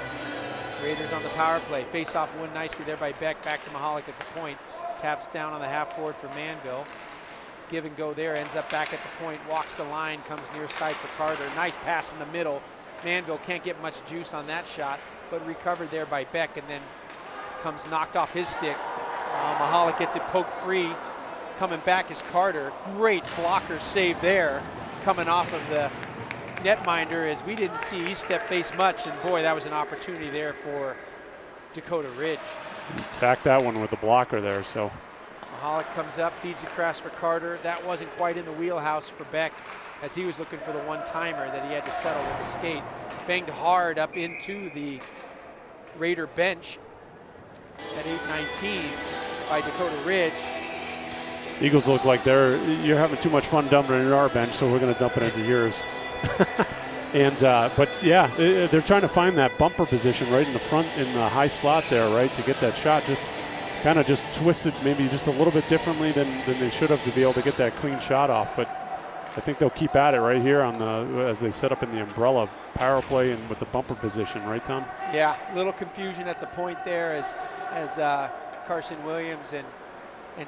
Raiders on the power play. Face off won nicely there by Beck. Back to Mahalik at the point. Taps down on the half board for Manville. Give and go there, ends up back at the point, walks the line, comes near side for Carter. Nice pass in the middle. Manville can't get much juice on that shot, but recovered there by Beck and then comes knocked off his stick. Mahalik gets it poked free. Coming back is Carter. Great blocker save there, coming off of the netminder as we didn't see East Step face much, and boy, that was an opportunity there for Dakota Ridge. He tacked that one with the blocker there, so. Mahalik comes up, feeds across for Carter. That wasn't quite in the wheelhouse for Beck as he was looking for the one-timer that he had to settle with the skate. Banged hard up into the Raider bench at 8:19 by Dakota Ridge. Eagles look like you're having too much fun dumping it in our bench, so we're going to dump it into yours. But yeah, they're trying to find that bumper position right in the front, in the high slot there, right, to get that shot. Just kind of just twisted maybe just a little bit differently than they should have to be able to get that clean shot off. But I think they'll keep at it right here on as they set up in the umbrella power play and with the bumper position, right, Tom? Yeah, a little confusion at the point there as Carson Williams and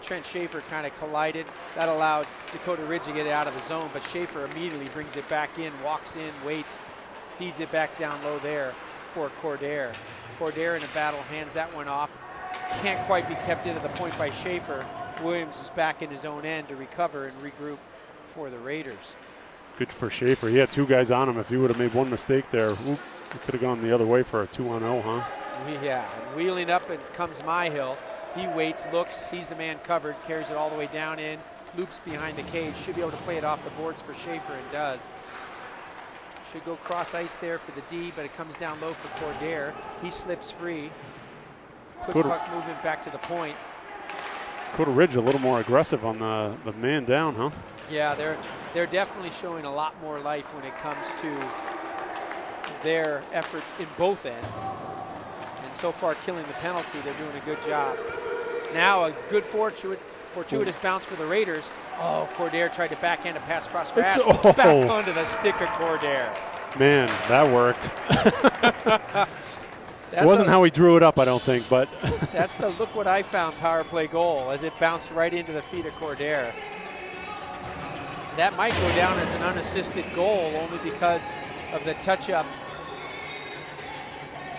Trent Schaefer kind of collided. That allowed Dakota Ridge to get it out of the zone, but Schaefer immediately brings it back in, walks in, waits, feeds it back down low there for Cordair. Cordair in a battle hands that one off. Can't quite be kept into the point by Schaefer. Williams is back in his own end to recover and regroup for the Raiders. Good for Schaefer. He had 2 guys on him. If he would have made one mistake there, he could have gone the other way for a 2-on-0, huh? Yeah, and wheeling up and comes Myhill. He waits, looks, sees the man covered, carries it all the way down in, loops behind the cage, should be able to play it off the boards for Schaefer and does. Should go cross ice there for the D, but it comes down low for Cordair. He slips free. Quick puck movement back to the point. Dakota Ridge a little more aggressive on the man down, huh? Yeah, they're definitely showing a lot more life when it comes to their effort in both ends. And so far killing the penalty, they're doing a good job. Now a good fortuitous bounce for the Raiders. Oh, Cordair tried to backhand a pass across for Ash. Back onto the stick of Cordair. Man, that worked. It wasn't how he drew it up, I don't think, but. That's the look what I found power play goal as it bounced right into the feet of Cordair. That might go down as an unassisted goal only because of the touch-up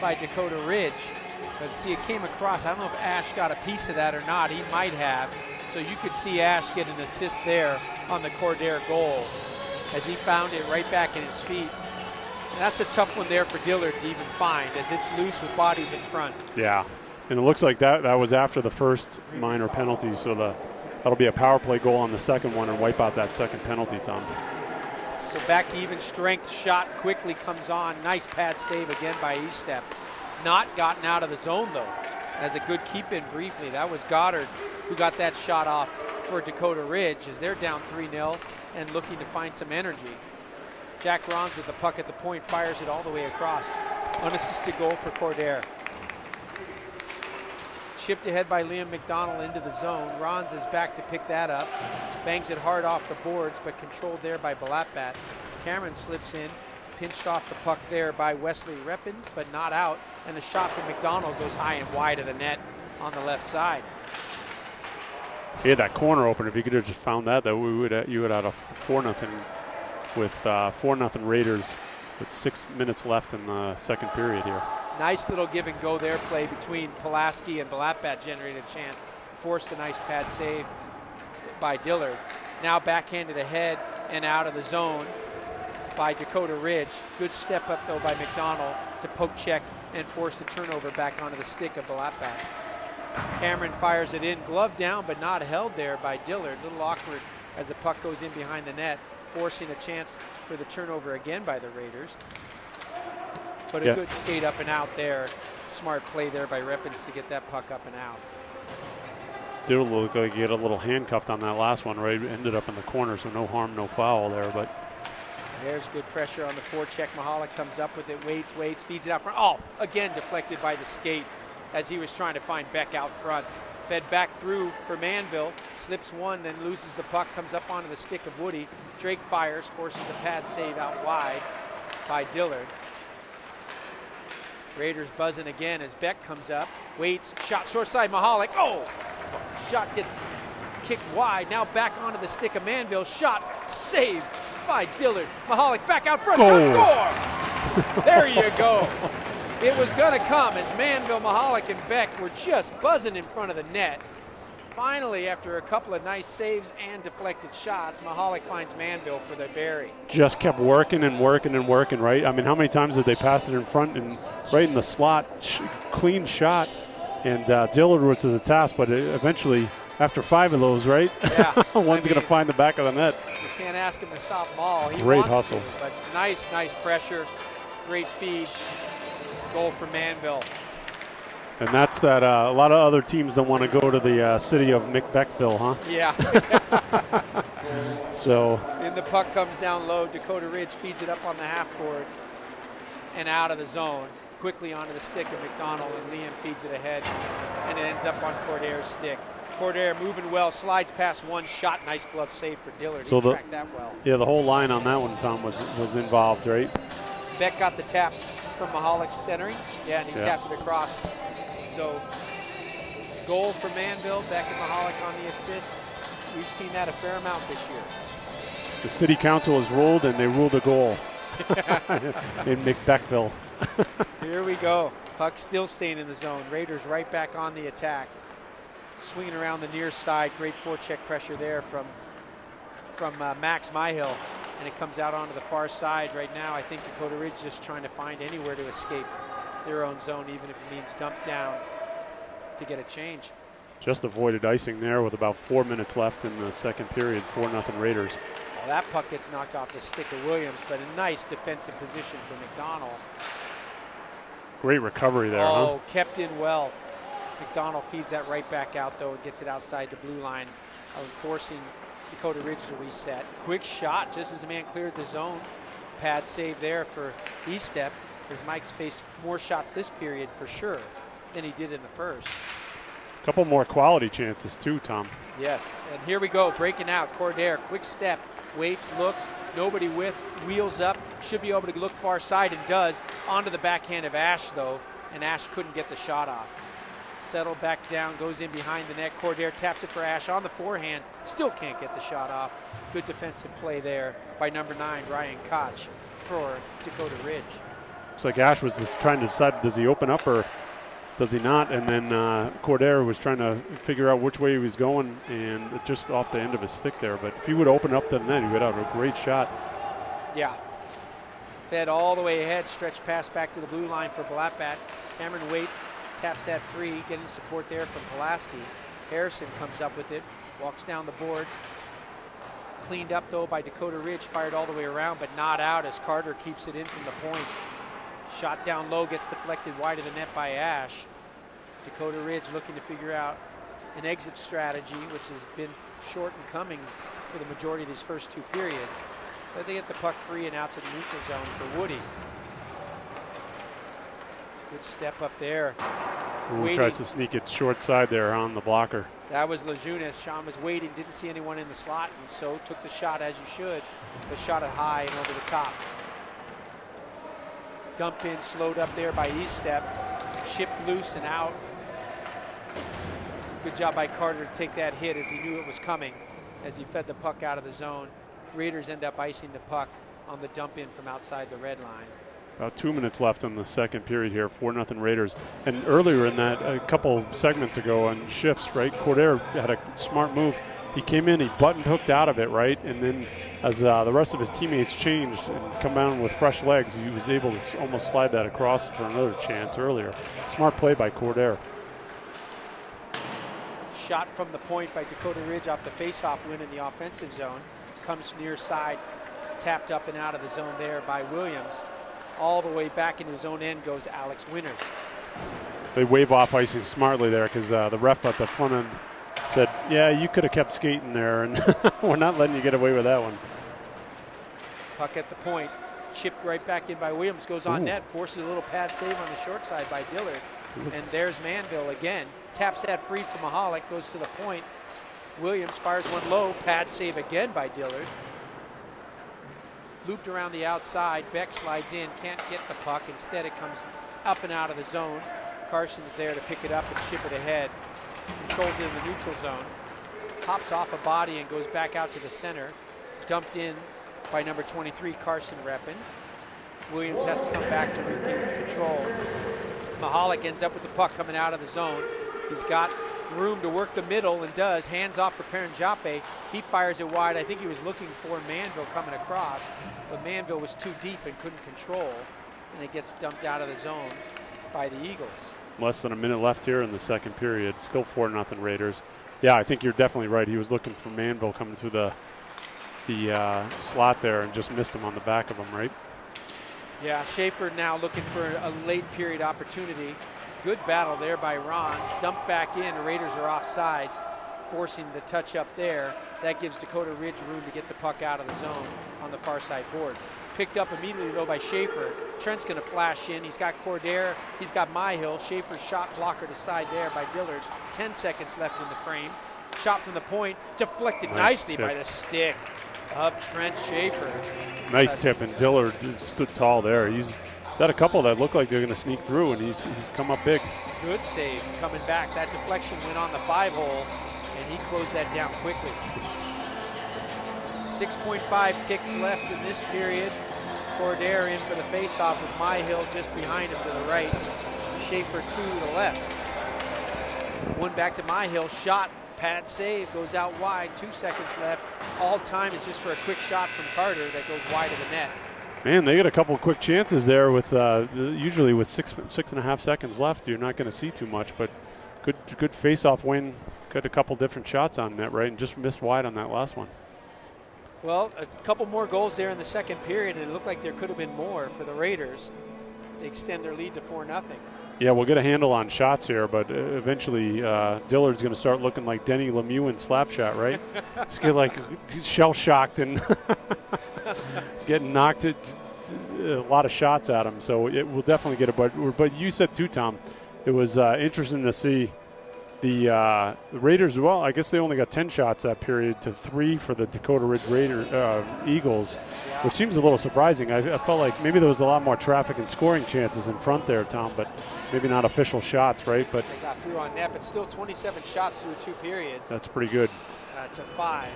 by Dakota Ridge. But see, it came across. I don't know if Ash got a piece of that or not. He might have. So you could see Ash get an assist there on the Cordair goal as he found it right back in his feet. And that's a tough one there for Dillard to even find as it's loose with bodies in front. Yeah, and it looks like that was after the first minor penalty, so that'll be a power play goal on the second one and wipe out that second penalty, Tom. So back to even strength. Shot quickly comes on. Nice pad save again by Estep. Not gotten out of the zone though. As a good keep in briefly. That was Goddard who got that shot off for Dakota Ridge as they're down 3-0 and looking to find some energy. Jack Rons with the puck at the point, fires it all the way across. Unassisted goal for Cordair. Chipped ahead by Liam McDonald into the zone. Rons is back to pick that up. Bangs it hard off the boards, but controlled there by Balatbat. Cameron slips in, pinched off the puck there by Wesley Reppins, but not out. And the shot from McDonald goes high and wide of the net on the left side. He had that corner open. If you could have just found that, you would have had a 4-0 with 4-0 Raiders with 6 minutes left in the second period here. Nice little give and go there play between Pulaski and Balatbat generated a chance. Forced a nice pad save by Dillard. Now backhanded ahead and out of the zone by Dakota Ridge. Good step up though by McDonald to poke check and force the turnover back onto the stick of Balatbat. Cameron fires it in, glove down but not held there by Dillard. A little awkward as the puck goes in behind the net, forcing a chance for the turnover again by the Raiders. But a good skate up and out there. Smart play there by Reppins to get that puck up and out. Did look like he had a little handcuffed on that last one, right? Ended up in the corner, so no harm, no foul there. But there's good pressure on the forecheck. Mahalik comes up with it, waits, feeds it out front. Oh, again deflected by the skate as he was trying to find Beck out front. Fed back through for Manville, slips one, then loses the puck, comes up onto the stick of Woody. Drake fires, forces a pad save out wide by Dillard. Raiders buzzing again as Beck comes up, waits, shot short side, Mahalik. Oh! Shot gets kicked wide, now back onto the stick of Manville. Shot saved by Dillard. Mahalik back out front, score! There you go. It was going to come as Manville, Mahalik, and Beck were just buzzing in front of the net. Finally, after a couple of nice saves and deflected shots, Mahalik finds Manville for the bury. Just kept working and working and working, right? I mean, how many times did they pass it in front and right in the slot? Clean shot. And Dillard was to the task, but eventually, after 5 of those, right? Yeah. One's going to find the back of the net. You can't ask him to stop them all. He Great wants hustle. to, but nice pressure, great feed. Goal for Manville. And that's that. A lot of other teams don't want to go to the city of McBeckville, huh? Yeah. So. And the puck comes down low. Dakota Ridge feeds it up on the half boards and out of the zone. Quickly onto the stick of McDonald, and Liam feeds it ahead, and it ends up on Cordair's stick. Cordair moving well, slides past one shot. Nice glove save for Dillard. So he tracked that well. Yeah, the whole line on that one, Tom, was involved, right? Beck got the tap from Mahalik's centering. Yeah, and he tapped it across. So goal for Manville. Beck and Mahalik on the assist. We've seen that a fair amount this year. The city council has ruled, and they ruled a goal in McBeckville. Here we go. Puck still staying in the zone. Raiders right back on the attack. Swinging around the near side. Great forecheck pressure there from Max Myhill. And it comes out onto the far side right now. I think Dakota Ridge just trying to find anywhere to escape their own zone, even if it means dump down to get a change. Just avoided icing there with about 4 minutes left in the second period. 4-0 Raiders. Well, that puck gets knocked off the stick of Williams, but a nice defensive position for McDonald. Great recovery there, huh? Oh, kept in well. McDonald feeds that right back out, though, and gets it outside the blue line, forcing Dakota Ridge to reset. Quick shot, just as the man cleared the zone. Pad save there for Estep, as Mike's faced more shots this period for sure than he did in the first. Couple more quality chances too, Tom. Yes, and here we go, breaking out. Cordair, quick step, waits, looks, nobody with, wheels up, should be able to look far side and does. Onto the backhand of Ash though, and Ash couldn't get the shot off. Settled back down, goes in behind the net. Cordair taps it for Ash on the forehand, still can't get the shot off. Good defensive play there by number 9, Ryan Koch for Dakota Ridge. Looks like Ash was just trying to decide, does he open up or does he not? And then Cordair was trying to figure out which way he was going, and just off the end of his stick there. But if he would open up the net, he would have a great shot. Yeah. Fed all the way ahead, stretched pass back to the blue line for Blackbat. Cameron waits, taps that free, getting support there from Pulaski. Harrison comes up with it, walks down the boards. Cleaned up though by Dakota Ridge, fired all the way around, but not out as Carter keeps it in from the point. Shot down low, gets deflected wide of the net by Ash. Dakota Ridge looking to figure out an exit strategy, which has been short in coming for the majority of these first 2 periods. But they get the puck free and out to the neutral zone for Woody. Good step up there. Ooh, tries to sneak it short side there on the blocker. That was Lejunas. Sean was waiting, didn't see anyone in the slot, and so took the shot as you should, but shot it high and over the top. Dump in, slowed up there by Eastep. Shipped loose and out. Good job by Carter to take that hit as he knew it was coming, as he fed the puck out of the zone. Raiders end up icing the puck on the dump in from outside the red line. About 2 minutes left in the second period here, 4-0 Raiders. And earlier in that, a couple segments ago on shifts, right, Cordair had a smart move. He came in, he button hooked out of it, right? And then as the rest of his teammates changed and come down with fresh legs, he was able to almost slide that across for another chance earlier. Smart play by Cordair. Shot from the point by Dakota Ridge off the faceoff win in the offensive zone. Comes near side, tapped up and out of the zone there by Williams. All the way back into his own end goes Alex Winters. They wave off icing smartly there because the ref at the front end said, yeah, you could have kept skating there, and we're not letting you get away with that one. Puck at the point, chipped right back in by Williams, goes on net, forces a little pad save on the short side by Dillard. And there's Manville again. Taps that free from Mahalik, goes to the point. Williams fires one low, pad save again by Dillard. Looped around the outside, Beck slides in, can't get the puck. Instead it comes up and out of the zone. Carson's there to pick it up and ship it ahead. Controls it in the neutral zone. Hops off a body and goes back out to the center. Dumped in by number 23, Carson Reppins. Williams has to come back to regain control. Mahalik ends up with the puck coming out of the zone. He's got room to work the middle and does. Hands off for Paranjape. He fires it wide. I think he was looking for Manville coming across, but Manville was too deep and couldn't control, and it gets dumped out of the zone by the Eagles. Less than a minute left here in the second period. Still 4-0 Raiders. Yeah, I think you're definitely right. He was looking for Manville coming through the slot there and just missed him on the back of him, right? Yeah, Schaefer now looking for a late period opportunity. Good battle there by Rons. Dumped back in. The Raiders are off sides, forcing the touch up there. That gives Dakota Ridge room to get the puck out of the zone on the far side boards. Picked up immediately though by Schaefer. Trent's going to flash in. He's got Cordair. He's got Myhill. Schaefer's shot blocker to side there by Dillard. 10 seconds left in the frame. Shot from the point. Deflected nicely by the stick of Trent Schaefer. Nice tip, and Dillard stood tall there. He's had a couple that look like they're going to sneak through, and he's come up big. Good save coming back. That deflection went on the 5-hole, and he closed that down quickly. 6.5 ticks left in this period. Cordair in for the faceoff with Myhill just behind him to the right. Schaefer to the left. One back to Myhill. Shot, pad save, goes out wide. 2 seconds left. All time is just for a quick shot from Carter that goes wide of the net. Man, they get a couple of quick chances there with usually with 6.5 seconds left. You're not going to see too much, but good face-off win. Got a couple different shots on net, right, and just missed wide on that last one. Well, a couple more goals there in the second period, and it looked like there could have been more for the Raiders. They extend their lead to 4-0. Yeah, we'll get a handle on shots here, but eventually Dillard's going to start looking like Denny Lemieux in Slapshot, right? Just get like shell-shocked and getting knocked a lot of shots at him. So it will definitely get a but you said too, Tom, it was interesting to see The Raiders, well, I guess they only got 10 shots that period to 3 for the Dakota Ridge Eagles, which seems a little surprising. I felt like maybe there was a lot more traffic and scoring chances in front there, Tom, but maybe not official shots, right? But they got through on net, but still 27 shots through 2 periods. That's pretty good. To 5.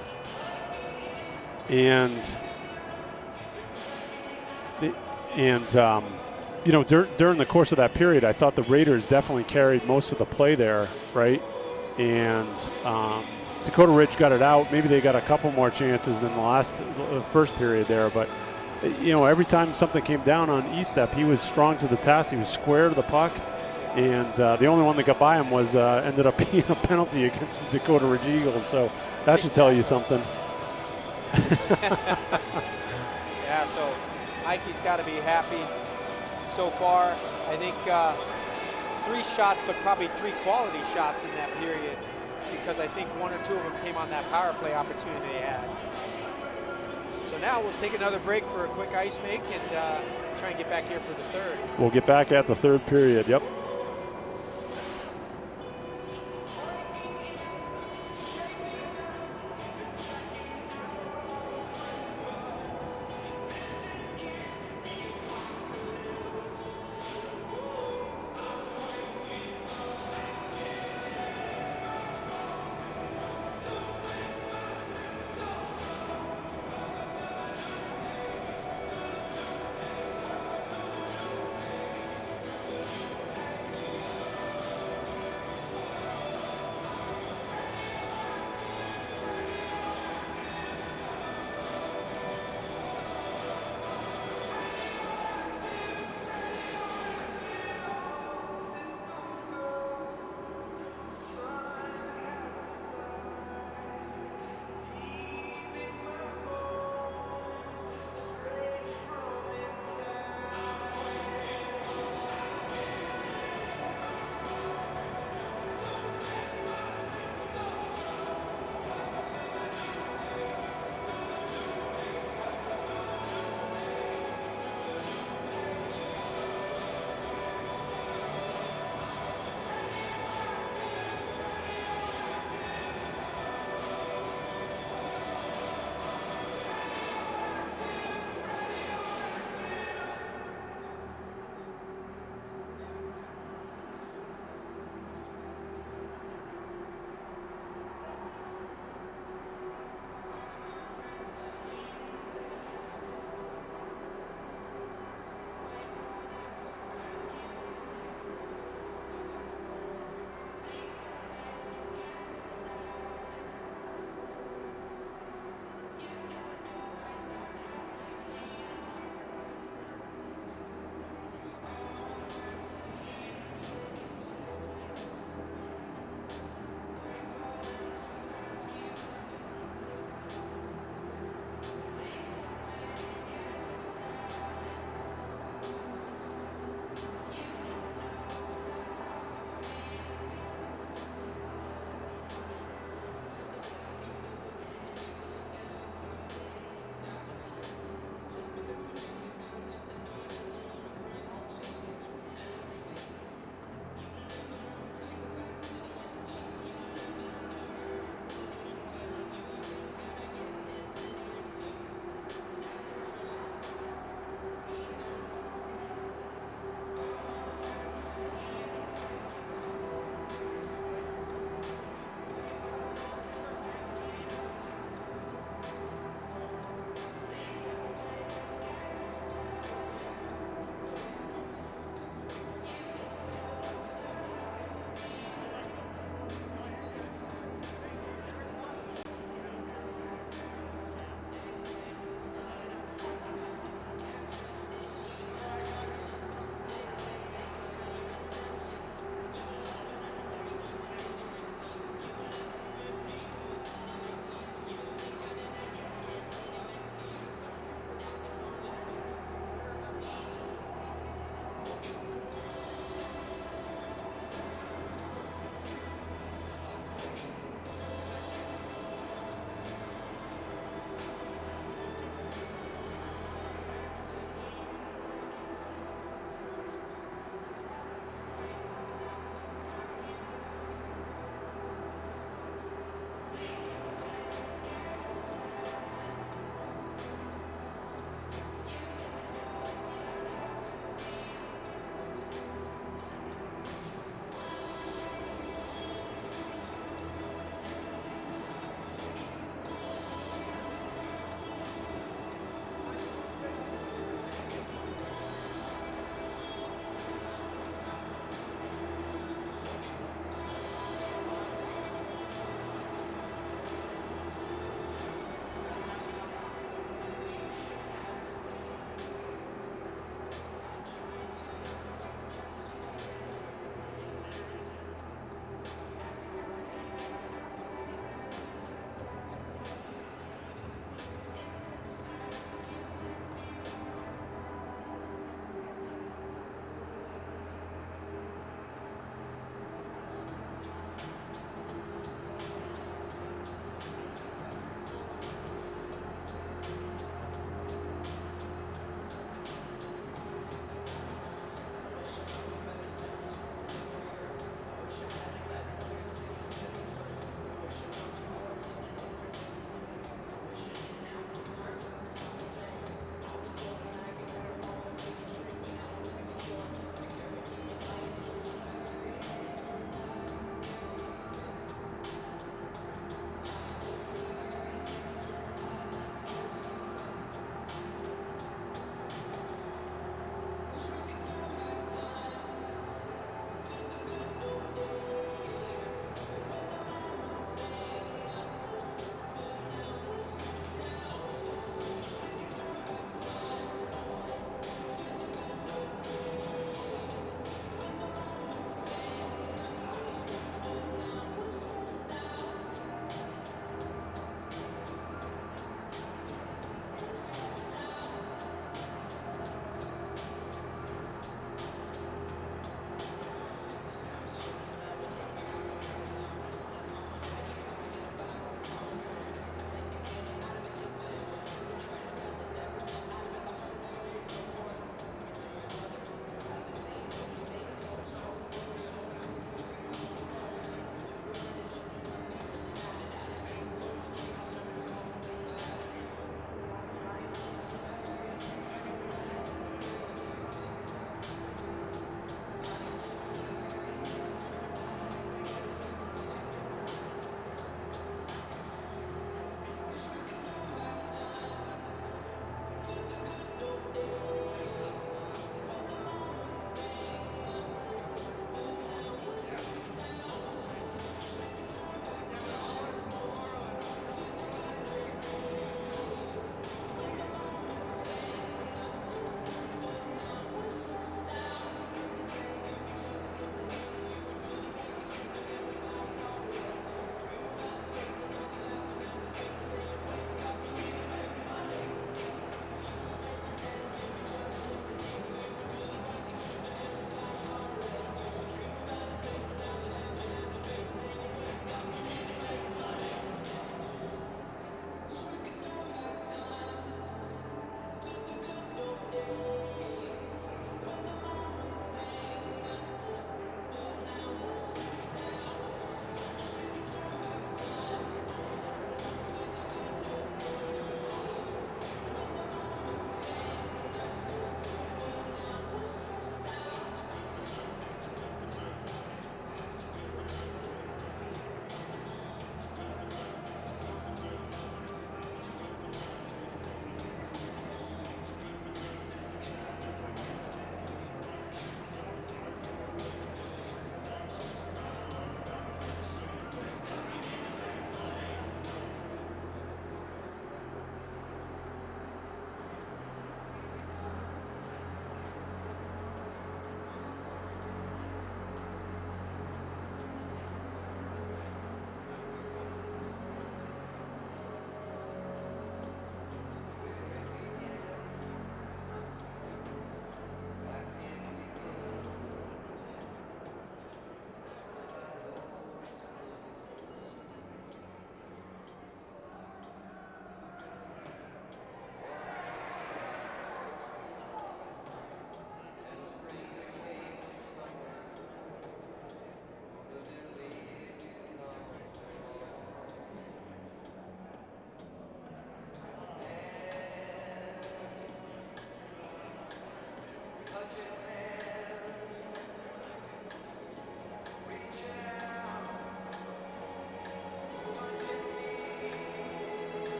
And you know, during the course of that period, I thought the Raiders definitely carried most of the play there, right? And Dakota Ridge got it out. Maybe they got a couple more chances than the first period there, but you know, every time something came down on E-step, he was strong to the task. He was square to the puck, and the only one that got by him was ended up being a penalty against the Dakota Ridge Eagles. So that should tell you something. Yeah, so Mikey's got to be happy. So far, I think 3 shots, but probably 3 quality shots in that period, because I think 1 or 2 of them came on that power play opportunity they had. So now we'll take another break for a quick ice make and try and get back here for the third. We'll get back at the third period, yep.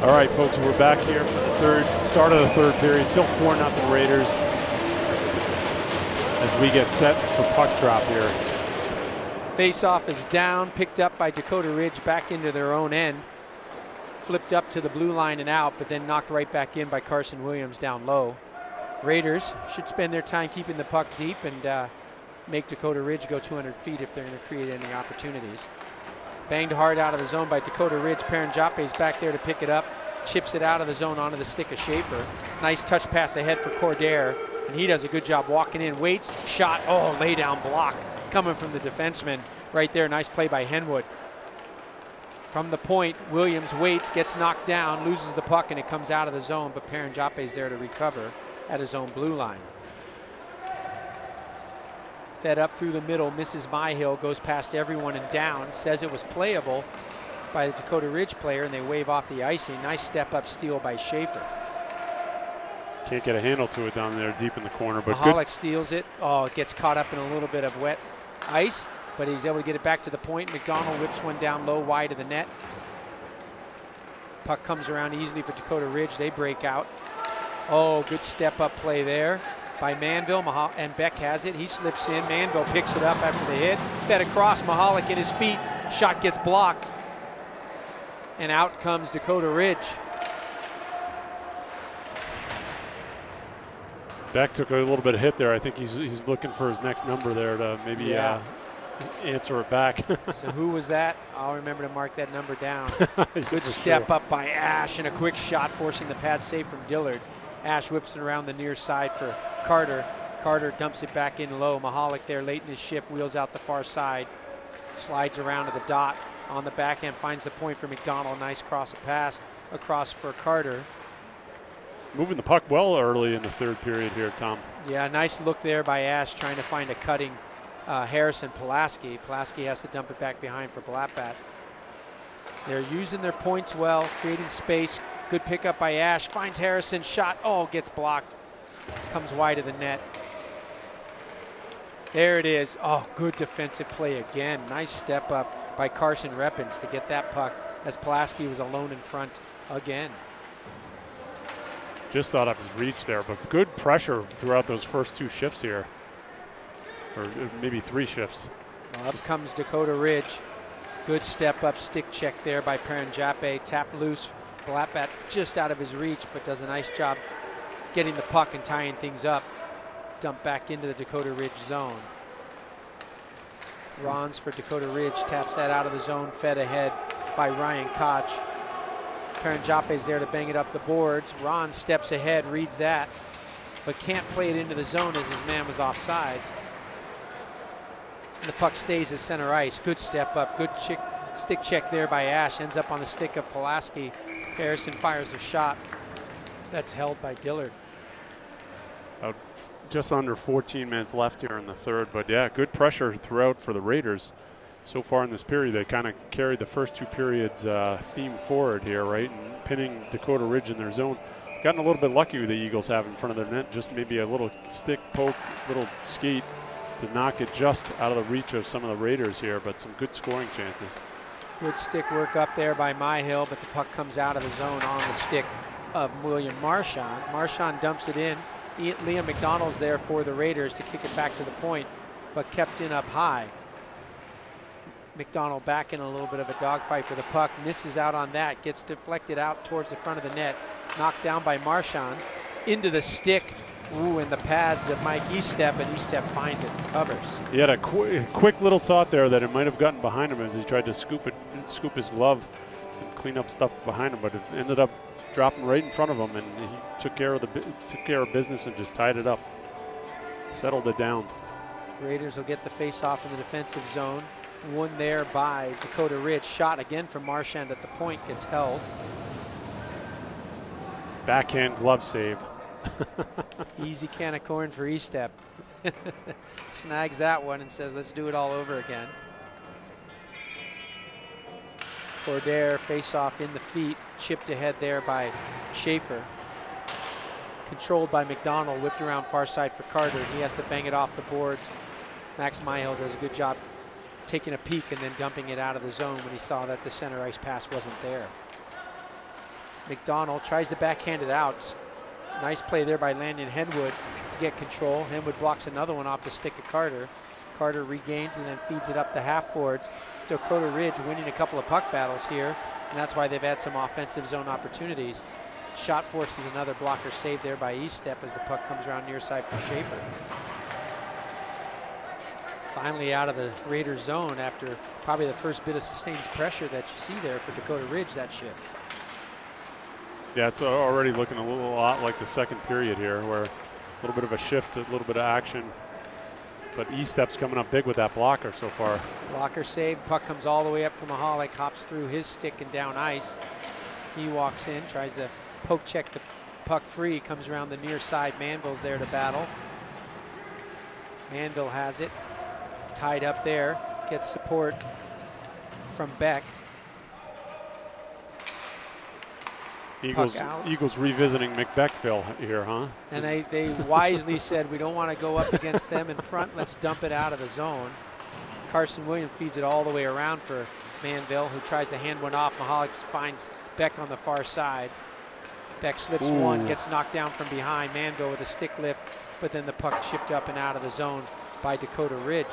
All right, folks, we're back here for the start of the third period. Still 4-0 Raiders as we get set for puck drop here. Face-off is down, picked up by Dakota Ridge back into their own end. Flipped up to the blue line and out, but then knocked right back in by Carson Williams down low. Raiders should spend their time keeping the puck deep and make Dakota Ridge go 200 feet if they're going to create any opportunities. Banged hard out of the zone by Dakota Ridge. Paranjape's back there to pick it up. Chips it out of the zone onto the stick of Schaefer. Nice touch pass ahead for Cordair, and he does a good job walking in. Waits, shot, oh, lay down block coming from the defenseman right there. Nice play by Henwood. From the point, Williams waits, gets knocked down, loses the puck, and it comes out of the zone, but Paranjape's there to recover at his own blue line. Fed up through the middle, misses Myhill, goes past everyone and down, says it was playable by the Dakota Ridge player, and they wave off the icing. Nice step-up steal by Schaefer. Can't get a handle to it down there deep in the corner, but Mahalik steals it. Oh, it gets caught up in a little bit of wet ice, but he's able to get it back to the point. McDonald whips one down low, wide of the net. Puck comes around easily for Dakota Ridge. They break out. Oh, good step-up play there by Manville, and Beck has it. He slips in. Manville picks it up after the hit. Fed across, Mahalik in his feet. Shot gets blocked. And out comes Dakota Ridge. Beck took a little bit of hit there. I think he's looking for his next number there to maybe answer it back. So who was that? I'll remember to mark that number down. Good step up by Ash and a quick shot forcing the pad save from Dillard. Ash whips it around the near side for Carter. Carter dumps it back in low. Mahalik there late in his shift, wheels out the far side. Slides around to the dot on the backhand, finds the point for McDonald. Nice cross pass across for Carter. Moving the puck well early in the third period here, Tom. Yeah, nice look there by Ash trying to find a cutting Harrison Pulaski. Pulaski has to dump it back behind for Blackbat. They're using their points well, creating space. Good pickup by Ash, finds Harrison, shot, oh, gets blocked. Comes wide of the net. There it is. Oh, good defensive play again. Nice step up by Carson Reppins to get that puck as Pulaski was alone in front again. Just thought of his reach there, but good pressure throughout those first two shifts here. Or maybe three shifts. Well, up comes Dakota Ridge. Good step up stick check there by Paranjape. Tap loose. Blackbat just out of his reach, but does a nice job getting the puck and tying things up. Dump back into the Dakota Ridge zone. Rons for Dakota Ridge, taps that out of the zone, fed ahead by Ryan Koch. Paranjape's there to bang it up the boards. Ron steps ahead, reads that, but can't play it into the zone as his man was offsides. And the puck stays at center ice. Good step up, good stick check there by Ash. Ends up on the stick of Pulaski. Harrison fires a shot. That's held by Dillard. Just under 14 minutes left here in the third, but yeah, good pressure throughout for the Raiders. So far in this period, they kind of carried the first two periods theme forward here, right? And pinning Dakota Ridge in their zone. Gotten a little bit lucky with the Eagles have in front of their net. Just maybe a little stick poke, little skate to knock it just out of the reach of some of the Raiders here, but some good scoring chances. Good stick work up there by Myhill, but the puck comes out of the zone on the stick of William Marchand. Marchand dumps it in. Liam McDonald's there for the Raiders to kick it back to the point, but kept in up high. McDonald back in a little bit of a dogfight for the puck, misses out on that, gets deflected out towards the front of the net, knocked down by Marchand, into the stick, in the pads of Mike Estep, and Estep finds it and covers. He had a quick little thought there that it might have gotten behind him as he tried to scoop his glove and clean up stuff behind him, but it ended up dropping right in front of him, and he took care of business and just tied it up, settled it down. Raiders will get the face-off in the defensive zone. One there by Dakota Ridge. Shot again from Marchand at the point, gets held. Backhand glove save. Easy can of corn for Estep. Snags that one and says, let's do it all over again. Cordair face-off in the feet, chipped ahead there by Schaefer. Controlled by McDonald, whipped around far side for Carter. He has to bang it off the boards. Max Myhill does a good job taking a peek and then dumping it out of the zone when he saw that the center ice pass wasn't there. McDonald tries to backhand it out. Nice play there by Landon Henwood to get control. Henwood blocks another one off the stick of Carter. Carter regains and then feeds it up the half boards. Dakota Ridge winning a couple of puck battles here, and that's why they've had some offensive zone opportunities. Shot forces another blocker save there by Estep as the puck comes around near side for Schaefer. Finally out of the Raiders zone after probably the first bit of sustained pressure that you see there for Dakota Ridge that shift. Yeah, it's already looking a lot like the second period here, where a little bit of a shift, a little bit of action. But Estep's coming up big with that blocker so far. Blocker save, puck comes all the way up from Mahalik, hops through his stick and down ice. He walks in, tries to poke check the puck free, comes around the near side. Manville's there to battle. Manville has it, tied up there, gets support from Beck. Eagles revisiting McBeckville here, huh? And they wisely said, we don't want to go up against them in front. Let's dump it out of the zone. Carson Williams feeds it all the way around for Manville, who tries to hand one off. Mahalik finds Beck on the far side. Beck slips one, gets knocked down from behind. Manville with a stick lift, but then the puck chipped up and out of the zone by Dakota Ridge.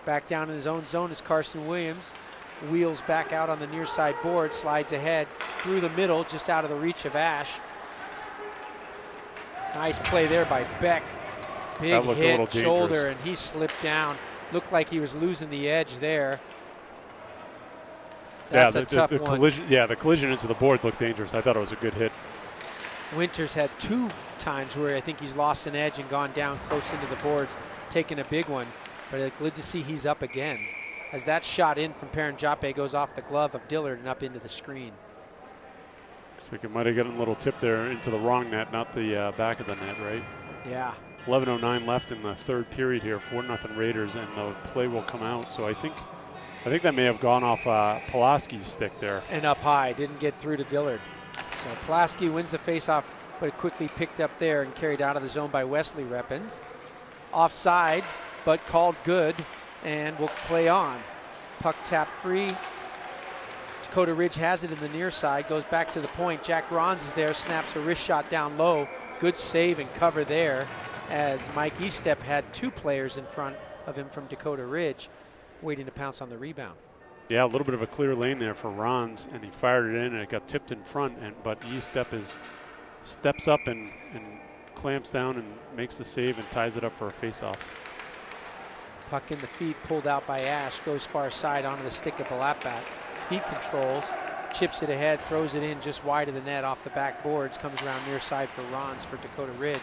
Back down in his own zone is Carson Williams. Wheels back out on the near side board, slides ahead through the middle, just out of the reach of Ash. Nice play there by Beck. Big hit, shoulder, and he slipped down. Looked like he was losing the edge there. That's a tough one. Collision, the collision into the board looked dangerous. I thought it was a good hit. Winters had 2 times where I think he's lost an edge and gone down close into the boards, taking a big one. But it's good to see he's up again, as that shot in from Paranjape goes off the glove of Dillard and up into the screen. Looks like it might have gotten a little tip there into the wrong net, not the back of the net, right? Yeah. 11:09 left in the third period here, 4-0 Raiders, and the play will come out. So I think that may have gone off Pulaski's stick there. And up high, didn't get through to Dillard. So Pulaski wins the faceoff, but it quickly picked up there and carried out of the zone by Wesley Reppens. Offsides, but called good, and will play on. Puck tap free. Dakota Ridge has it in the near side, goes back to the point. Jack Rons is there, snaps a wrist shot down low. Good save and cover there, as Mike Estep had 2 players in front of him from Dakota Ridge, waiting to pounce on the rebound. Yeah, a little bit of a clear lane there for Rons, and he fired it in, and it got tipped in front. But Estep steps up and clamps down and makes the save and ties it up for a faceoff. Puck in the feet, pulled out by Ash, goes far side onto the stick of Balapat. He controls, chips it ahead, throws it in just wide of the net off the back boards, comes around near side for Rons for Dakota Ridge.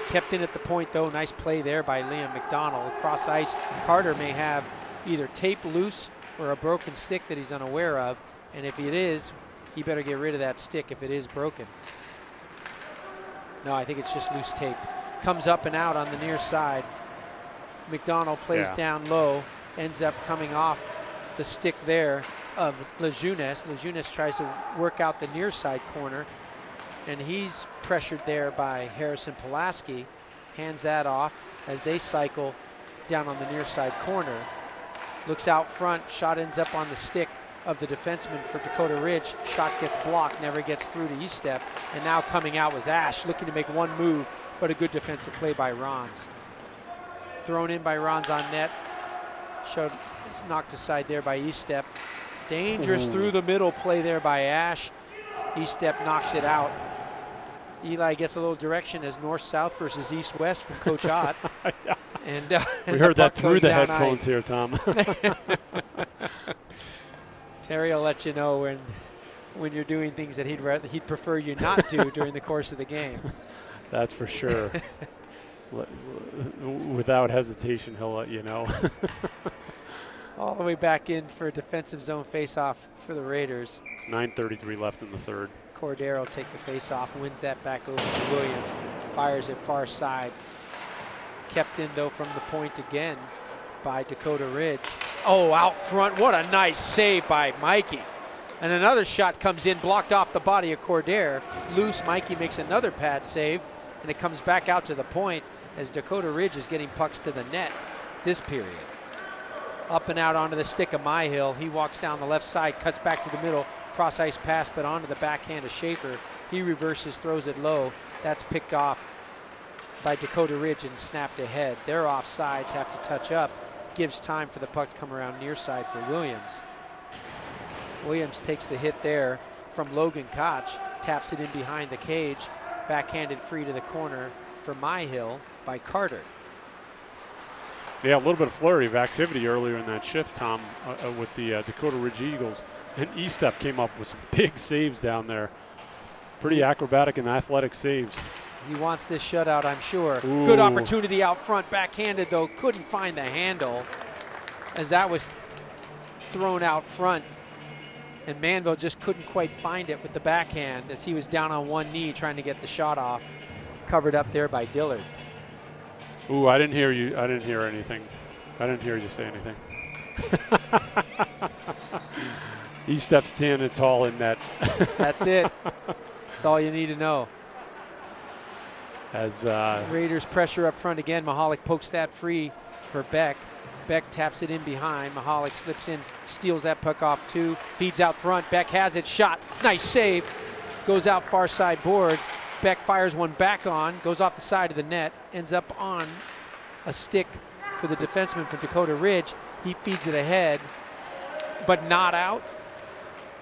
Kept in at the point though, nice play there by Liam McDonald. Across ice, Carter may have either tape loose or a broken stick that he's unaware of, and if it is, he better get rid of that stick if it is broken. No, I think it's just loose tape. Comes up and out on the near side. McDonald plays down low, ends up coming off the stick there of Lejunas. Lejunas tries to work out the near side corner, and he's pressured there by Harrison Pulaski. Hands that off as they cycle down on the near side corner. Looks out front, shot ends up on the stick of the defenseman for Dakota Ridge. Shot gets blocked, never gets through to East-Step. And now coming out was Ash, looking to make one move, but a good defensive play by Rons. Thrown in by Rons on net. It's knocked aside there by East-Step. Dangerous through the middle play there by Ash. East-Step knocks it out. Eli gets a little direction as north-south versus east-west from Coach Ott. Yeah. And we heard that through the headphones ice. here, Tom. Terry will let you know when you're doing things that he'd prefer you not do during the course of the game. That's for sure. Without hesitation, he'll let you know. All the way back in for a defensive zone face-off for the Raiders. 9:33 left in the third. Cordero will take the face-off, wins that back over to Williams, fires it far side. Kept in, though, from the point again by Dakota Ridge. Oh, out front, what a nice save by Mikey. And another shot comes in, blocked off the body of Cordero. Loose, Mikey makes another pad save, and it comes back out to the point as Dakota Ridge is getting pucks to the net this period. Up and out onto the stick of Myhill. He walks down the left side, cuts back to the middle, cross ice pass, but onto the backhand of Schaefer. He reverses, throws it low. That's picked off by Dakota Ridge and snapped ahead. Their offsides have to touch up. Gives time for the puck to come around near side for Williams. Williams takes the hit there from Logan Koch, taps it in behind the cage, backhanded free to the corner for Myhill by Carter. Yeah, a little bit of flurry of activity earlier in that shift, Tom, with the Dakota Ridge Eagles. And East-Step came up with some big saves down there. Pretty acrobatic and athletic saves. He wants this shutout, I'm sure. Ooh. Good opportunity out front, backhanded though, couldn't find the handle as that was thrown out front. And Manville just couldn't quite find it with the backhand as he was down on one knee trying to get the shot off. Covered up there by Dillard. Ooh, I didn't hear you. I didn't hear anything. I didn't hear you say anything. East-Step's 10 and tall in net. That's it. That's all you need to know. As Raiders pressure up front again. Mahalik pokes that free for Beck. Beck taps it in behind. Mahalik slips in, steals that puck off too. Feeds out front. Beck has it. Shot. Nice save. Goes out far side boards. Beck fires one back on. Goes off the side of the net. Ends up on a stick for the defenseman for Dakota Ridge. He feeds it ahead, but not out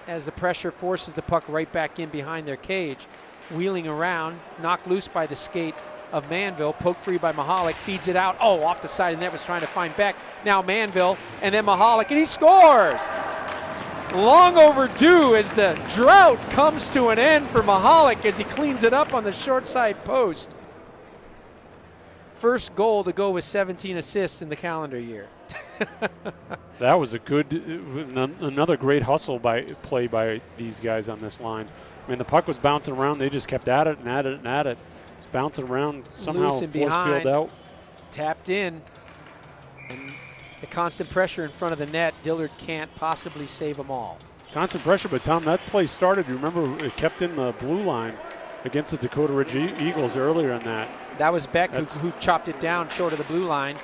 as the pressure forces the puck right back in behind their cage. Wheeling around, knocked loose by the skate of Manville, poked free by Mahalik, feeds it out. Oh, off the side of the net, was trying to find Beck. Now Manville, and then Mahalik, and he scores! Long overdue as the drought comes to an end for Mahalik as he cleans it up on the short side post. First goal to go with 17 assists in the calendar year. that was a good, another great hustle play by these guys on this line. I mean, the puck was bouncing around. They just kept at it and at it and at it. It's bouncing around, somehow force field out. Tapped in. And the constant pressure in front of the net, Dillard can't possibly save them all. Constant pressure, but Tom, that play started, you remember, it kept in the blue line against the Dakota Ridge Eagles earlier in that. That was Beck who chopped it down short of the blue line.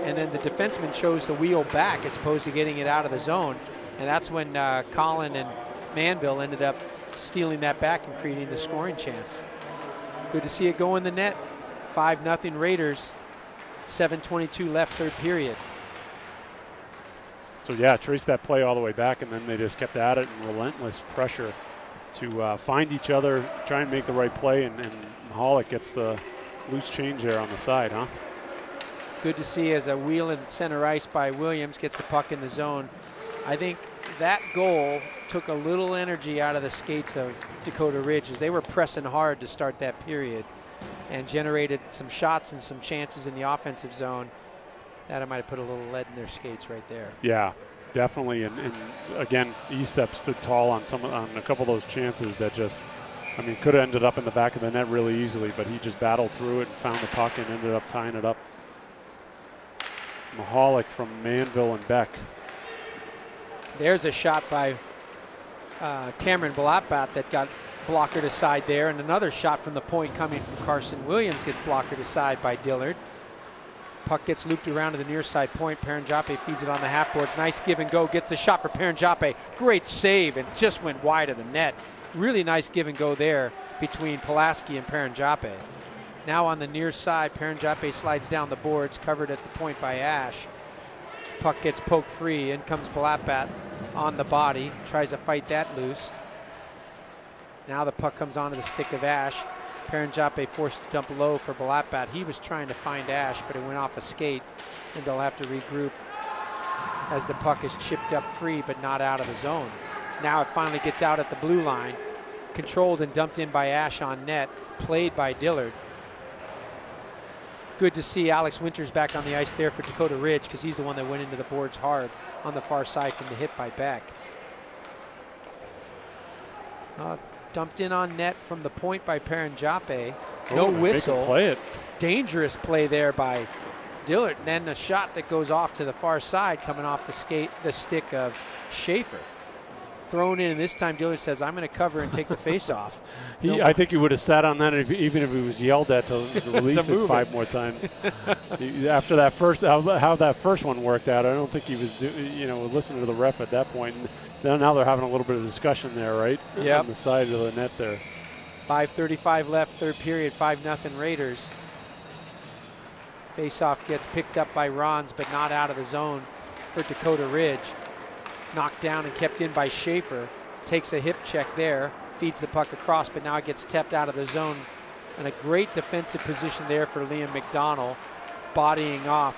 And then the defenseman chose to wheel back as opposed to getting it out of the zone. And that's when Colin and Manville ended up stealing that back and creating the scoring chance. Good to see it go in the net. 5-0 Raiders. 7:22 left, third period. So yeah, trace that play all the way back, and then they just kept at it in relentless pressure to find each other, try and make the right play, and Mahalik gets the loose change there on the side, huh? Good to see as a wheel in center ice by Williams gets the puck in the zone. I think that goal took a little energy out of the skates of Dakota Ridge as they were pressing hard to start that period and generated some shots and some chances in the offensive zone. That might have put a little lead in their skates right there. Yeah, definitely. And again, East-Step stood tall on a couple of those chances that just, I mean, could have ended up in the back of the net really easily, but he just battled through it and found the puck and ended up tying it up. Mahalik from Manville and Beck. There's a shot by Cameron Blattbat that got blockered aside there, and another shot from the point coming from Carson Williams gets blockered aside by Dillard. Puck gets looped around to the near side point. Paranjape feeds it on the half boards. Nice give and go. Gets the shot for Paranjape. Great save and just went wide of the net. Really nice give and go there between Pulaski and Paranjape. Now on the near side, Paranjape slides down the boards, covered at the point by Ash. Puck gets poked free. In comes Balapat on the body. Tries to fight that loose. Now the puck comes onto the stick of Ash. Paranjape forced to dump low for Balapat. He was trying to find Ash, but it went off a skate, and they'll have to regroup as the puck is chipped up free, but not out of the zone. Now it finally gets out at the blue line. Controlled and dumped in by Ash on net. Played by Dillard. Good to see Alex Winters back on the ice there for Dakota Ridge, because he's the one that went into the boards hard on the far side from the hit by Beck. Dumped in on net from the point by Paranjape. No whistle. Play it. Dangerous play there by Dillard. And then the shot that goes off to the far side coming off the stick of Schaefer. Thrown in, and this time Dillard says, I'm going to cover and take the face off. I think he would have sat on that even if he was yelled at to release it 5 more times. After that first, how that first one worked out, I don't think he was listening to the ref at that point. And now they're having a little bit of discussion there, right? Yep. On the side of the net there. 5:35 left, third period, 5-0 Raiders. Faceoff gets picked up by Rons, but not out of the zone for Dakota Ridge. Knocked down and kept in by Schaefer. Takes a hip check there, feeds the puck across, but now it gets tapped out of the zone. And a great defensive position there for Liam McDonald, bodying off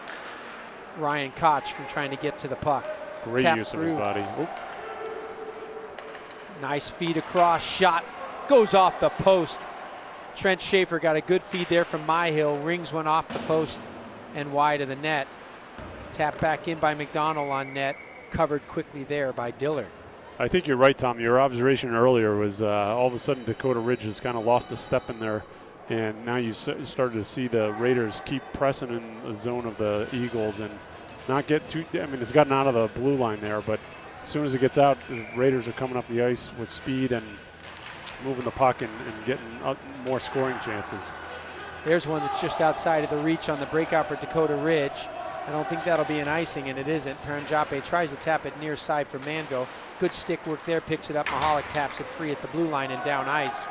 Ryan Koch from trying to get to the puck. Great Tap use through. of his body. Oop. Nice feed across, shot goes off the post. Trent Schaefer got a good feed there from Myhill, rings one off the post and wide of the net. Tapped back in by McDonald on net, covered quickly there by Dillard. I think you're right, Tom. Your observation earlier was all of a sudden Dakota Ridge has kind of lost a step in there, and now you started to see the Raiders keep pressing in the zone of the Eagles and not get too, I mean, it's gotten out of the blue line there, but as soon as it gets out, the Raiders are coming up the ice with speed and moving the puck and getting more scoring chances. There's one that's just outside of the reach on the breakout for Dakota Ridge. I don't think that'll be an icing, and it isn't. Paranjape tries to tap it near side for Manville. Good stick work there, picks it up. Mahalik taps it free at the blue line and down ice.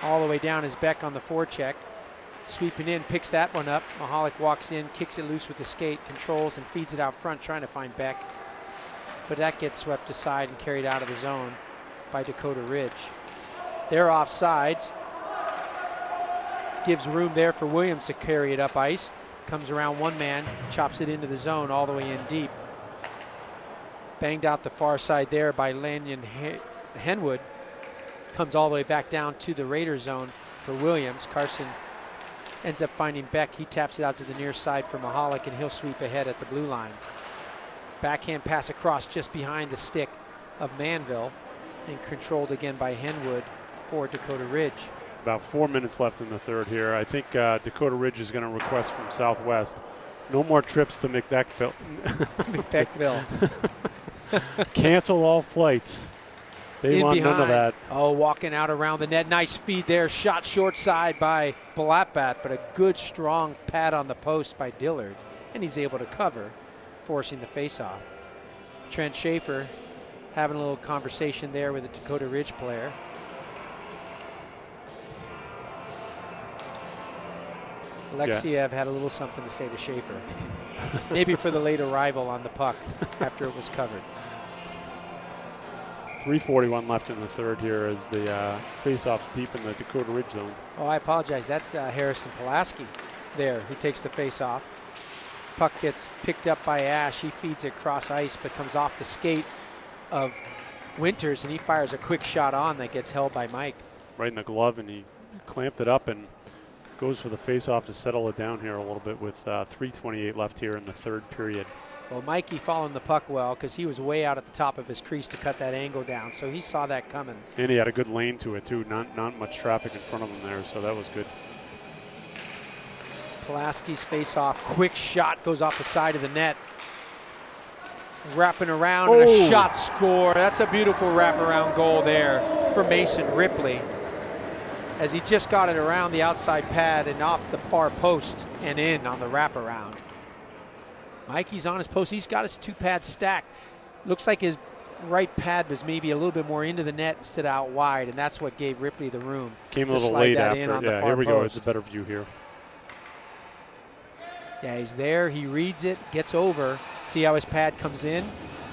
All the way down is Beck on the forecheck. Sweeping in, picks that one up. Mahalik walks in, kicks it loose with the skate, controls and feeds it out front, trying to find Beck. But that gets swept aside and carried out of the zone by Dakota Ridge. They're offsides. Gives room there for Williams to carry it up ice. Comes around one man, chops it into the zone all the way in deep. Banged out the far side there by Lanyon Henwood. Comes all the way back down to the Raider zone for Williams. Carson ends up finding Beck. He taps it out to the near side for Mahalik, and he'll sweep ahead at the blue line. Backhand pass across just behind the stick of Manville and controlled again by Henwood for Dakota Ridge. About 4 minutes left in the third here. I think Dakota Ridge is going to request from Southwest no more trips to McBeckville. McBeckville. Cancel all flights. They want none of that. Oh, walking out around the net. Nice feed there. Shot short side by Balapat, but a good strong pad on the post by Dillard. And he's able to cover, forcing the faceoff. Trent Schaefer having a little conversation there with the Dakota Ridge player. Alexiev had a little something to say to Schaefer. Maybe for the late arrival on the puck after it was covered. 3:41 left in the third here as the face-off's deep in the Dakota Ridge zone. Oh, I apologize. That's Harrison Pulaski there who takes the face-off. Puck gets picked up by Ash. He feeds it cross ice, but comes off the skate of Winters, and he fires a quick shot on that gets held by Mike. Right in the glove, and he clamped it up and goes for the face-off to settle it down here a little bit with 3:28 left here in the third period. Well, Mikey following the puck well because he was way out at the top of his crease to cut that angle down, so he saw that coming. And he had a good lane to it too, not much traffic in front of him there, so that was good. Pulaski's face-off, quick shot goes off the side of the net. Wrapping around and a shot score. That's a beautiful wraparound goal there for Mason Ripley. as he just got it around the outside pad and off the far post and in on the wraparound. Mikey's on his post. He's got his 2 pads stacked. Looks like his right pad was maybe a little bit more into the net instead of out wide, and that's what gave Ripley the room. Came a little late after. Yeah, here we go. It's a post. better view here. Yeah, he's there. He reads it, gets over. See how his pad comes in,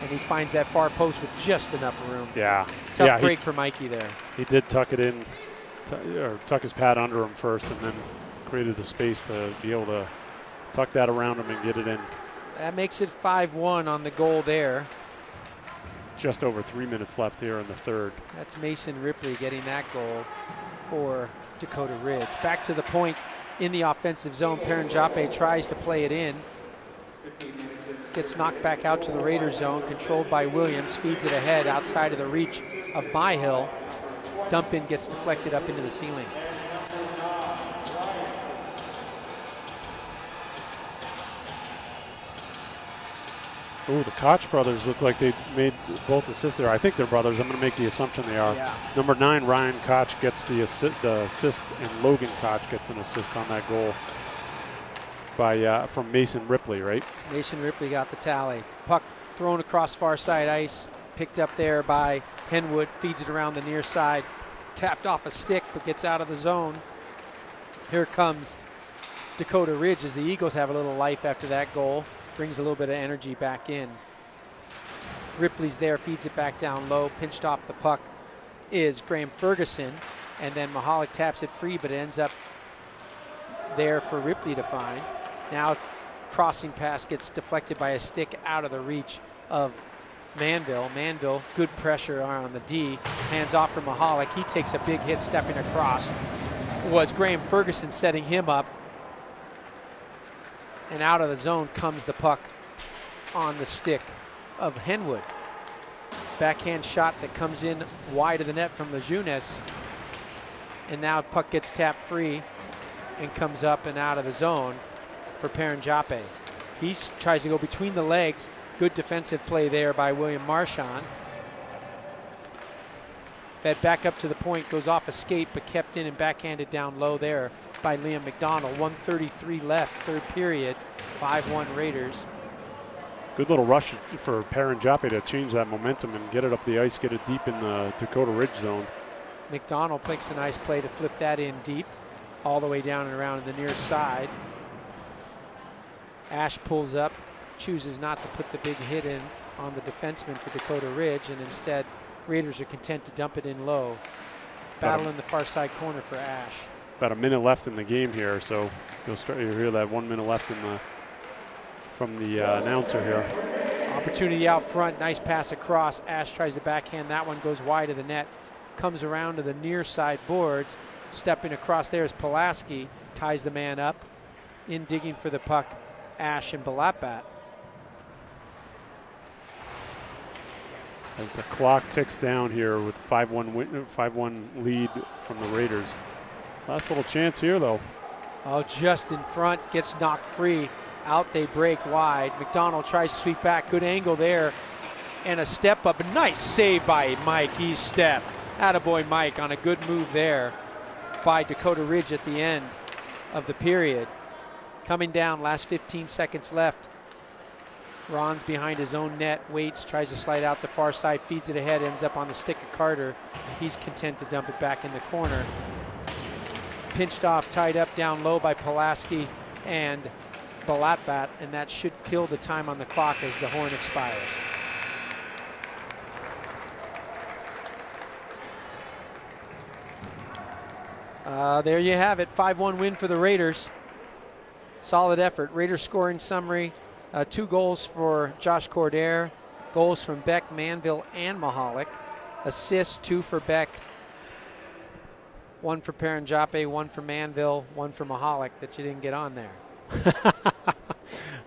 and he finds that far post with just enough room. Yeah. Tough break for Mikey there. He did tuck it in, or tuck his pad under him first, and then created the space to be able to tuck that around him and get it in. That makes it 5-1 on the goal there. Just over 3 minutes left here in the third. That's Mason Ripley getting that goal for Dakota Ridge. Back to the point in the offensive zone. Paranjape tries to play it in. Gets knocked back out to the Raider zone, controlled by Williams, feeds it ahead outside of the reach of Myhill. Dump in gets deflected up into the ceiling. Oh, the Koch brothers look like they made both assists there. I think they're brothers. I'm going to make the assumption they are. Yeah. Number 9, Ryan Koch gets the assist, and Logan Koch gets an assist on that goal by from Mason Ripley, right? Mason Ripley got the tally. Puck thrown across far side ice, picked up there by Henwood, feeds it around the near side, tapped off a stick but gets out of the zone. Here comes Dakota Ridge as the Eagles have a little life after that goal. Brings a little bit of energy back in. Ripley's there, feeds it back down low. Pinched off the puck is Graham Ferguson, and then Mahalik taps it free, but it ends up there for Ripley to find. Now crossing pass gets deflected by a stick out of the reach of Manville. Manville, good pressure on the D. Hands off for Mahalik. He takes a big hit stepping across. Was Graham Ferguson setting him up. And out of the zone comes the puck on the stick of Henwood. Backhand shot that comes in wide of the net from Lejunas. And now puck gets tapped free and comes up and out of the zone for Paranjape. He tries to go between the legs. Good defensive play there by William Marchand. Fed back up to the point, goes off a skate, but kept in and backhanded down low there by Liam McDonald. 1:33 left, third period, 5-1 Raiders. Good little rush for Paranjape to change that momentum and get it up the ice, get it deep in the Dakota Ridge zone. McDonald makes a nice play to flip that in deep, all the way down and around the near side. Ash pulls up, chooses not to put the big hit in on the defenseman for Dakota Ridge, and instead Raiders are content to dump it in low. Battle in the far side corner for Ash. About a minute left in the game here, so you'll hear that 1 minute left from the announcer here. Opportunity out front, nice pass across. Ash tries to backhand, that one goes wide of the net. Comes around to the near side boards. Stepping across there is Pulaski, ties the man up. In digging for the puck, Ash and Balatbat. As the clock ticks down here with 5-1 lead from the Raiders. Last little chance here, though. Oh, just in front, gets knocked free. Out they break wide. McDonald tries to sweep back. Good angle there. And a step up. A nice save by Mike. He's stepped. Attaboy Mike on a good move there by Dakota Ridge at the end of the period. Coming down, last 15 seconds left. Ron's behind his own net, waits, tries to slide out the far side, feeds it ahead, ends up on the stick of Carter. He's content to dump it back in the corner. Pinched off, tied up down low by Pulaski and Balatbat, and that should kill the time on the clock as the horn expires. There you have it, 5-1 win for the Raiders. Solid effort. Raiders scoring summary. 2 goals for Josh Cordair, goals from Beck, Manville, and Mahalik. Assists, 2 for Beck, 1 for Paranjape, 1 for Manville, 1 for Mahalik that you didn't get on there.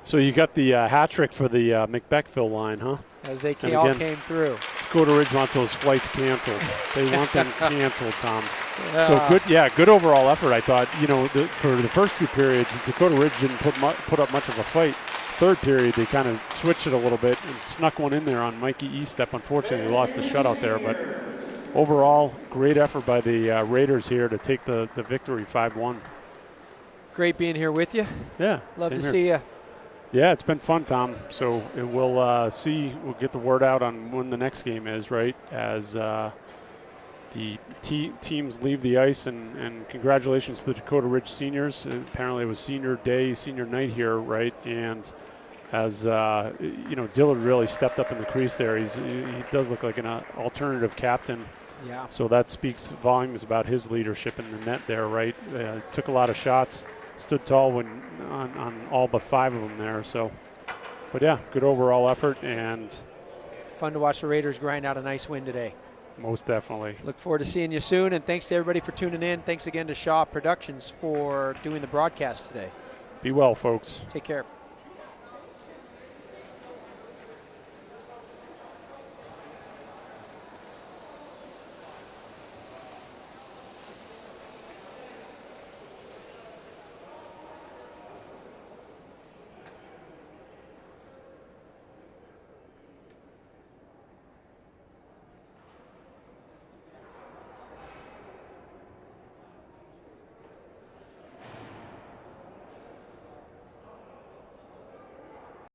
So you got the hat trick for the McBeckville line, huh? As they all came through. Dakota Ridge wants those flights canceled. They want them canceled, Tom. Yeah. So good overall effort, I thought. You know, for the first 2 periods, Dakota Ridge didn't put up much of a fight. Third period, they kind of switched it a little bit and snuck one in there on Mikey Estep. Unfortunately, he lost the shutout there, but overall, great effort by the Raiders here to take the victory 5-1. Great being here with you. Yeah. Love to same here. see you. Yeah, it's been fun, Tom. So we'll get the word out on when the next game is, right? As the teams leave the ice, and congratulations to the Dakota Ridge seniors. Apparently it was senior day, senior night here, right? And as Dillard really stepped up in the crease there. He does look like an alternative captain. Yeah. So that speaks volumes about his leadership in the net there, right? Took a lot of shots, stood tall when on all but 5 of them there. So, but yeah, good overall effort and fun to watch the Raiders grind out a nice win today. Most definitely. Look forward to seeing you soon, and thanks to everybody for tuning in. Thanks again to Shaw Productions for doing the broadcast today. Be well, folks. Take care.